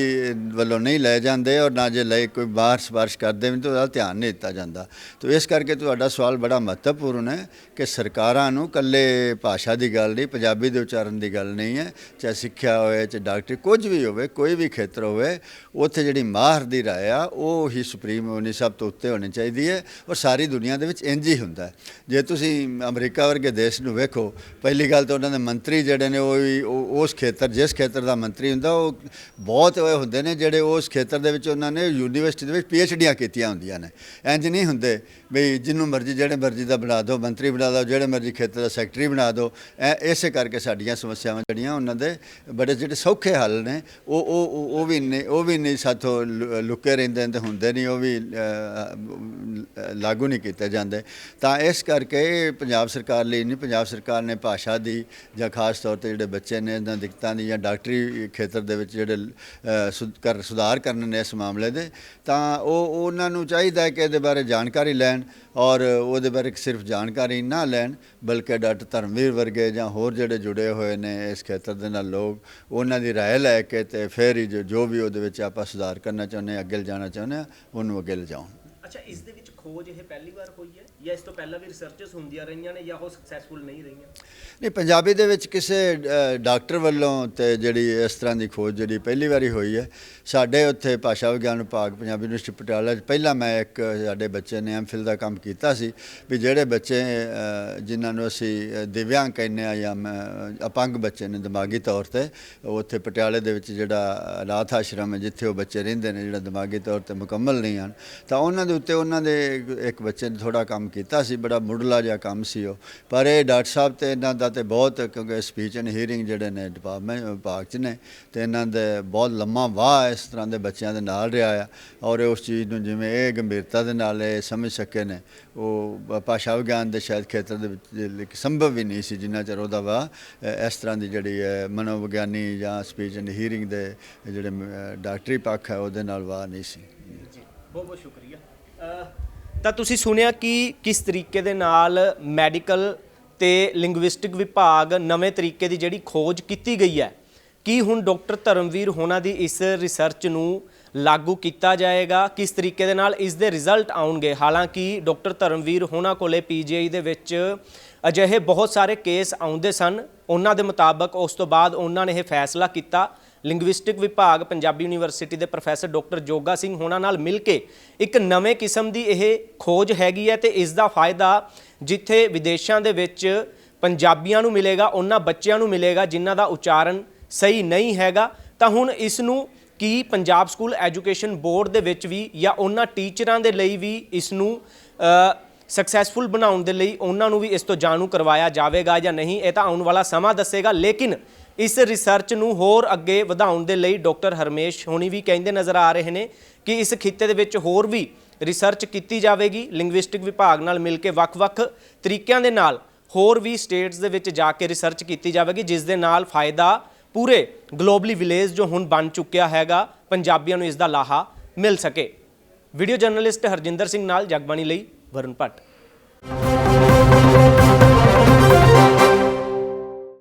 ਵੱਲੋਂ ਨਹੀਂ ਲਏ ਜਾਂਦੇ, ਔਰ ਨਾ ਜੇ ਲਏ ਕੋਈ ਬਾਹਰ ਸਿਫਾਰਿਸ਼ ਕਰਦੇ ਵੀ ਤਾਂ ਉਹਦਾ ਧਿਆਨ ਨਹੀਂ ਦਿੱਤਾ ਜਾਂਦਾ। ਤੋ ਇਸ ਕਰਕੇ ਤੁਹਾਡਾ ਸਵਾਲ ਬੜਾ ਮਹੱਤਵਪੂਰਨ ਹੈ ਕਿ ਸਰਕਾਰਾਂ ਨੂੰ ਇਕੱਲੇ ਭਾਸ਼ਾ ਦੀ ਗੱਲ ਨਹੀਂ, ਪੰਜਾਬੀ ਦੇ ਉਚਾਰਨ ਦੀ ਗੱਲ ਨਹੀਂ ਹੈ। ਚਾਹੇ ਸਿੱਖਿਆ ਹੋਵੇ, ਚਾਹੇ ਡਾਕਟਰੀ, ਕੁਝ ਵੀ ਹੋਵੇ, ਕੋਈ ਵੀ ਖੇਤਰ ਹੋਵੇ, ਉੱਥੇ ਜਿਹੜੀ ਮਾਹਰ ਦੀ ਰਾਏ ਆ ਉਹ ਹੀ ਸੁਪਰੀਮ ਹੋਣੀ, ਸਭ ਤੋਂ ਉੱਤੇ ਹੋਣੀ ਚਾਹੀਦੀ ਹੈ। ਔਰ ਸਾਰੀ ਦੁਨੀਆ ਦੇ ਵਿੱਚ ਇੰਝ ਹੀ ਹੁੰਦਾ ਹੈ। ਜੇ ਤੁਸੀਂ ਅਮਰੀਕਾ ਵਰਗੇ ਦੇਸ਼ ਨੂੰ ਵੇਖੋ, ਪਹਿਲੀ ਗੱਲ ਤਾਂ ਉਹਨਾਂ ਦੇ ਮੰਤਰੀ ਜਿਹੜੇ ਨੇ ਉਹ ਵੀ ਉਸ ਖੇਤਰ, ਜਿਸ ਖੇਤਰ ਦਾ ਮੰਤਰੀ ਹੁੰਦਾ, ਉਹ ਬਹੁਤ ਹੁੰਦੇ ਨੇ ਜਿਹੜੇ ਉਸ ਖੇਤਰ ਦੇ ਵਿੱਚ ਉਹਨਾਂ ਨੇ ਯੂਨੀਵਰਸਿਟੀ ਦੇ ਵਿੱਚ PhDਆਂ ਕੀਤੀਆਂ ਹੁੰਦੀਆਂ ਨੇ। ਇੰਝ ਨਹੀਂ ਹੁੰਦੇ ਵੀ ਜਿਹਨੂੰ ਮਰਜ਼ੀ ਜਿਹੜੇ ਮਰਜ਼ੀ ਦਾ ਬਣਾ ਦਿਓ, ਮੰਤਰੀ ਬਣਾ ਦਿਓ, ਜਿਹੜੇ ਮਰਜ਼ੀ ਖੇਤਰ ਦਾ ਸੈਕਟਰੀ ਬਣਾ ਦਿਓ। ਇਸੇ ਕਰਕੇ ਸਾਡੀਆਂ ਸਮੱਸਿਆਵਾਂ ਜਿਹੜੀਆਂ ਉਹਨਾਂ ਦੇ ਬੜੇ ਜਿਹੜੇ ਸੌਖੇ ਹੱਲ ਨੇ ਉਹ ਵੀ ਨਹੀਂ ਸਾਥੋਂ ਲੁਕੇ ਰਹਿੰਦੇ ਨੇ ਤੇ ਹੁੰਦੇ ਨਹੀਂ, ਉਹ ਵੀ ਲਾਗੂ ਨਹੀਂ ਕੀਤੇ ਜਾਂਦੇ। ਤਾਂ ਇਸ ਕਰਕੇ ਪੰਜਾਬ ਸਰਕਾਰ ਲਈ ਨਹੀਂ, ਪੰਜਾਬ ਸਰਕਾਰ ਨੇ ਭਾਸ਼ਾ ਦੀ ਜਾਂ ਖਾਸ ਤੌਰ 'ਤੇ ਜਿਹੜੇ ਬੱਚੇ ਨੇ ਇਹਨਾਂ ਦਿੱਕਤਾਂ ਦੀ ਜਾਂ ਡਾਕਟਰੀ ਖੇਤਰ ਦੇ ਵਿੱਚ ਜਿਹੜੇ ਸੁਧਾਰ ਕਰਨ ਨੇ ਇਸ ਮਾਮਲੇ ਦੇ, ਤਾਂ ਉਹਨਾਂ ਨੂੰ ਚਾਹੀਦਾ ਹੈ ਕਿ ਇਹਦੇ ਬਾਰੇ ਜਾਣਕਾਰੀ ਲੈਣ ਔਰ ਉਹਦੇ ਬਾਰੇ ਸਿਰਫ ਜਾਣਕਾਰੀ ਨਾ ਲੈਣ, ਬਲਕਿ ਡਾਕਟਰ ਧਰਮਵੀਰ ਵਰਗੇ ਜਾਂ ਹੋਰ ਜਿਹੜੇ ਜੁੜੇ ਹੋਏ ਨੇ ਇਸ ਖੇਤਰ ਦੇ ਨਾਲ ਲੋਕ, ਉਹਨਾਂ ਦੀ ਰਾਏ ਲੈ ਕੇ ਤੇ ਫਿਰ ਹੀ ਜੋ ਵੀ ਉਹਦੇ ਵਿੱਚ ਆਪਾਂ ਸੁਧਾਰ ਕਰਨਾ ਚਾਹੁੰਦੇ ਹਾਂ, ਅੱਗੇ ਲਿਜਾਣਾ ਚਾਹੁੰਦੇ ਹਾਂ, ਉਹਨੂੰ ਅੱਗੇ ਲਿਜਾਉਣ। ਅੱਛਾ, ਇਸ ਦੇ ਵਿੱਚ ਖੋਜ ਇਹ ਪਹਿਲੀ ਵਾਰ ਹੋਈ ਹੈ ਜਾਂ ਇਸ ਤੋਂ ਪਹਿਲਾਂ ਵੀ ਰਿਸਰਚਸ ਹੁੰਦੀਆਂ ਰਹੀਆਂ ਨੇ ਜਾਂ ਉਹ ਸਕਸੈਸਫੁਲ ਨਹੀਂ ਰਹੀਆਂ? ਨਹੀਂ, ਪੰਜਾਬੀ ਦੇ ਵਿੱਚ ਕਿਸੇ ਡਾਕਟਰ ਵੱਲੋਂ ਤੇ ਜਿਹੜੀ ਇਸ ਤਰ੍ਹਾਂ ਦੀ ਖੋਜ ਜਿਹੜੀ ਪਹਿਲੀ ਵਾਰੀ ਹੋਈ ਹੈ। ਸਾਡੇ ਉੱਥੇ ਭਾਸ਼ਾ ਵਿਗਿਆਨ ਵਿਭਾਗ ਪੰਜਾਬੀ ਯੂਨੀਵਰਸਿਟੀ ਪਟਿਆਲਾ 'ਚ ਪਹਿਲਾਂ ਮੈਂ ਇੱਕ ਸਾਡੇ ਬੱਚੇ ਨੇ MPhil ਦਾ ਕੰਮ ਕੀਤਾ ਸੀ ਵੀ ਜਿਹੜੇ ਬੱਚੇ ਜਿਨ੍ਹਾਂ ਨੂੰ ਅਸੀਂ ਦਿਵਿਆਂਗ ਕਹਿੰਦੇ ਹਾਂ ਜਾਂ ਅਪੰਗ ਬੱਚੇ ਨੇ ਦਿਮਾਗੀ ਤੌਰ 'ਤੇ, ਉੱਥੇ ਪਟਿਆਲੇ ਦੇ ਵਿੱਚ ਜਿਹੜਾ ਅਨਾਥ ਆਸ਼ਰਮ ਹੈ ਜਿੱਥੇ ਉਹ ਬੱਚੇ ਰਹਿੰਦੇ ਨੇ ਜਿਹੜਾ ਦਿਮਾਗੀ ਤੌਰ 'ਤੇ ਮੁਕੰਮਲ ਨਹੀਂ ਹਨ, ਤਾਂ ਉਹਨਾਂ ਦੇ ਉੱਤੇ ਉਹਨਾਂ ਦੇ ਇੱਕ ਬੱਚੇ ਨੇ ਥੋੜ੍ਹਾ ਕੰਮ ਕੀਤਾ ਸੀ, ਬੜਾ ਮੁੱਢਲਾ ਜਿਹਾ ਕੰਮ ਸੀ ਉਹ। ਪਰ ਇਹ ਡਾਕਟਰ ਸਾਹਿਬ ਤੇ ਇਹਨਾਂ ਦਾ ਤੇ ਬਹੁਤ, ਕਿਉਂਕਿ ਸਪੀਚ ਐਂਡ ਹੀਅਰਿੰਗ ਜਿਹੜੇ ਨੇ ਡਿਪਾਰਟਮੈਂਟ ਵਿਭਾਗ 'ਚ ਨੇ ਤੇ ਇਹਨਾਂ ਦੇ ਬਹੁਤ ਲੰਮਾ ਵਾਹ ਇਸ ਤਰ੍ਹਾਂ ਦੇ ਬੱਚਿਆਂ ਦੇ ਨਾਲ ਰਿਹਾ ਆ ਔਰ ਉਸ ਚੀਜ਼ ਨੂੰ ਜਿਵੇਂ ਇਹ ਗੰਭੀਰਤਾ ਦੇ ਨਾਲ ਇਹ ਸਮਝ ਸਕੇ ਨੇ, ਉਹ ਭਾਸ਼ਾ ਵਿਗਿਆਨ ਦੇ ਸ਼ਾਇਦ ਖੇਤਰ ਦੇ ਵਿੱਚ ਸੰਭਵ ਵੀ ਨਹੀਂ ਸੀ ਜਿੰਨਾ ਚਿਰ ਉਹਦਾ ਵਾਹ ਇਸ ਤਰ੍ਹਾਂ ਦੀ ਜਿਹੜੀ ਹੈ ਮਨੋਵਿਗਿਆਨੀ ਜਾਂ ਸਪੀਚ ਐਂਡ ਹੀਅਰਿੰਗ ਦੇ ਜਿਹੜੇ ਡਾਕਟਰੀ ਪੱਖ ਹੈ ਉਹਦੇ ਨਾਲ ਵਾਹ ਨਹੀਂ ਸੀ। ਜੀ, ਬਹੁਤ ਬਹੁਤ ਸ਼ੁਕਰੀਆ। ਤਾਂ ਤੁਸੀਂ ਸੁਣਿਆ ਕਿ ਕਿਸ ਤਰੀਕੇ ਦੇ ਨਾਲ ਮੈਡੀਕਲ ਤੇ ਲਿੰਗੁਇਸਟਿਕ ਵਿਭਾਗ ਨਵੇਂ ਤਰੀਕੇ ਦੀ ਜਿਹੜੀ ਖੋਜ ਕੀਤੀ ਗਈ ਹੈ, ਕੀ ਹੁਣ ਡਾਕਟਰ ਧਰਮਵੀਰ ਹੋਣਾ ਦੀ ਇਸ ਰਿਸਰਚ ਨੂੰ ਲਾਗੂ ਕੀਤਾ ਜਾਏਗਾ, ਕਿਸ ਤਰੀਕੇ ਦੇ ਨਾਲ ਇਸ ਦੇ ਰਿਜ਼ਲਟ ਆਉਣਗੇ। ਹਾਲਾਂਕਿ ਡਾਕਟਰ ਧਰਮਵੀਰ ਹੋਣਾ ਕੋਲੇ PGI ਦੇ ਵਿੱਚ ਅਜਿਹੇ ਬਹੁਤ ਸਾਰੇ ਕੇਸ ਆਉਂਦੇ ਸਨ, ਉਹਨਾਂ ਦੇ ਮੁਤਾਬਕ ਉਸ ਤੋਂ ਬਾਅਦ ਉਹਨਾਂ ਨੇ ਇਹ ਫੈਸਲਾ ਕੀਤਾ। ਲਿੰਗੁਇਸਟਿਕ ਵਿਭਾਗ ਪੰਜਾਬੀ ਯੂਨੀਵਰਸਿਟੀ ਦੇ ਪ੍ਰੋਫੈਸਰ ਡਾਕਟਰ ਜੋਗਾ ਸਿੰਘ ਹੋਣਾ ਨਾਲ ਮਿਲ ਕੇ ਇੱਕ ਨਵੇਂ ਕਿਸਮ ਦੀ ਇਹ ਖੋਜ ਹੈਗੀ ਹੈ ਤੇ ਇਸ ਦਾ ਫਾਇਦਾ ਜਿੱਥੇ ਵਿਦੇਸ਼ਾਂ ਦੇ ਵਿੱਚ ਪੰਜਾਬੀਆਂ ਨੂੰ ਮਿਲੇਗਾ, ਉਹਨਾਂ ਬੱਚਿਆਂ ਨੂੰ ਮਿਲੇਗਾ ਜਿਨ੍ਹਾਂ ਦਾ ਉਚਾਰਨ ਸਹੀ ਨਹੀਂ ਹੈਗਾ। ਤਾਂ ਹੁਣ ਇਸ ਨੂੰ ਕੀ ਪੰਜਾਬ ਸਕੂਲ ਐਜੂਕੇਸ਼ਨ ਬੋਰਡ ਦੇ ਵਿੱਚ ਵੀ ਜਾਂ ਉਹਨਾਂ ਟੀਚਰਾਂ ਦੇ ਲਈ ਵੀ ਇਸ ਨੂੰ ਸਕਸੈਸਫੁਲ ਬਣਾਉਣ ਦੇ ਲਈ ਉਹਨਾਂ ਨੂੰ ਵੀ ਇਸ ਤੋਂ ਜਾਣੂ ਕਰਵਾਇਆ ਜਾਵੇਗਾ ਜਾਂ ਨਹੀਂ, ਇਹ ਤਾਂ ਆਉਣ ਵਾਲਾ ਸਮਾਂ ਦੱਸੇਗਾ। ਲੇਕਿਨ ਇਸ ਰਿਸਰਚ ਨੂੰ ਹੋਰ ਅੱਗੇ ਵਧਾਉਣ ਦੇ ਲਈ ਡਾਕਟਰ ਹਰਮੇਸ਼ ਹੋਣੀ ਵੀ ਕਹਿੰਦੇ ਨਜ਼ਰ ਆ ਰਹੇ ਨੇ ਕਿ ਇਸ ਖਿੱਤੇ ਦੇ ਵਿੱਚ ਹੋਰ ਵੀ ਰਿਸਰਚ ਕੀਤੀ ਜਾਵੇਗੀ। ਲਿੰਗੁਇਸਟਿਕ ਵਿਭਾਗ ਨਾਲ ਮਿਲ ਕੇ ਵੱਖ-ਵੱਖ ਤਰੀਕਿਆਂ ਦੇ ਨਾਲ ਹੋਰ ਵੀ ਸਟੇਟਸ ਦੇ ਵਿੱਚ ਜਾ ਕੇ ਰਿਸਰਚ ਕੀਤੀ ਜਾਵੇਗੀ, ਜਿਸ ਦੇ ਨਾਲ ਫਾਇਦਾ ਪੂਰੇ ਗਲੋਬਲੀ ਵਿਲੇਜ ਜੋ ਹੁਣ ਬਣ ਚੁੱਕਿਆ ਹੈਗਾ, ਪੰਜਾਬੀਆਂ ਨੂੰ ਇਸ ਦਾ ਲਾਹਾ ਮਿਲ ਸਕੇ। ਵੀਡੀਓ ਜਰਨਲਿਸਟ ਹਰਜਿੰਦਰ ਸਿੰਘ ਨਾਲ ਜਗਬਾਣੀ ਲਈ ਵਰੁਣ ਭੱਟ।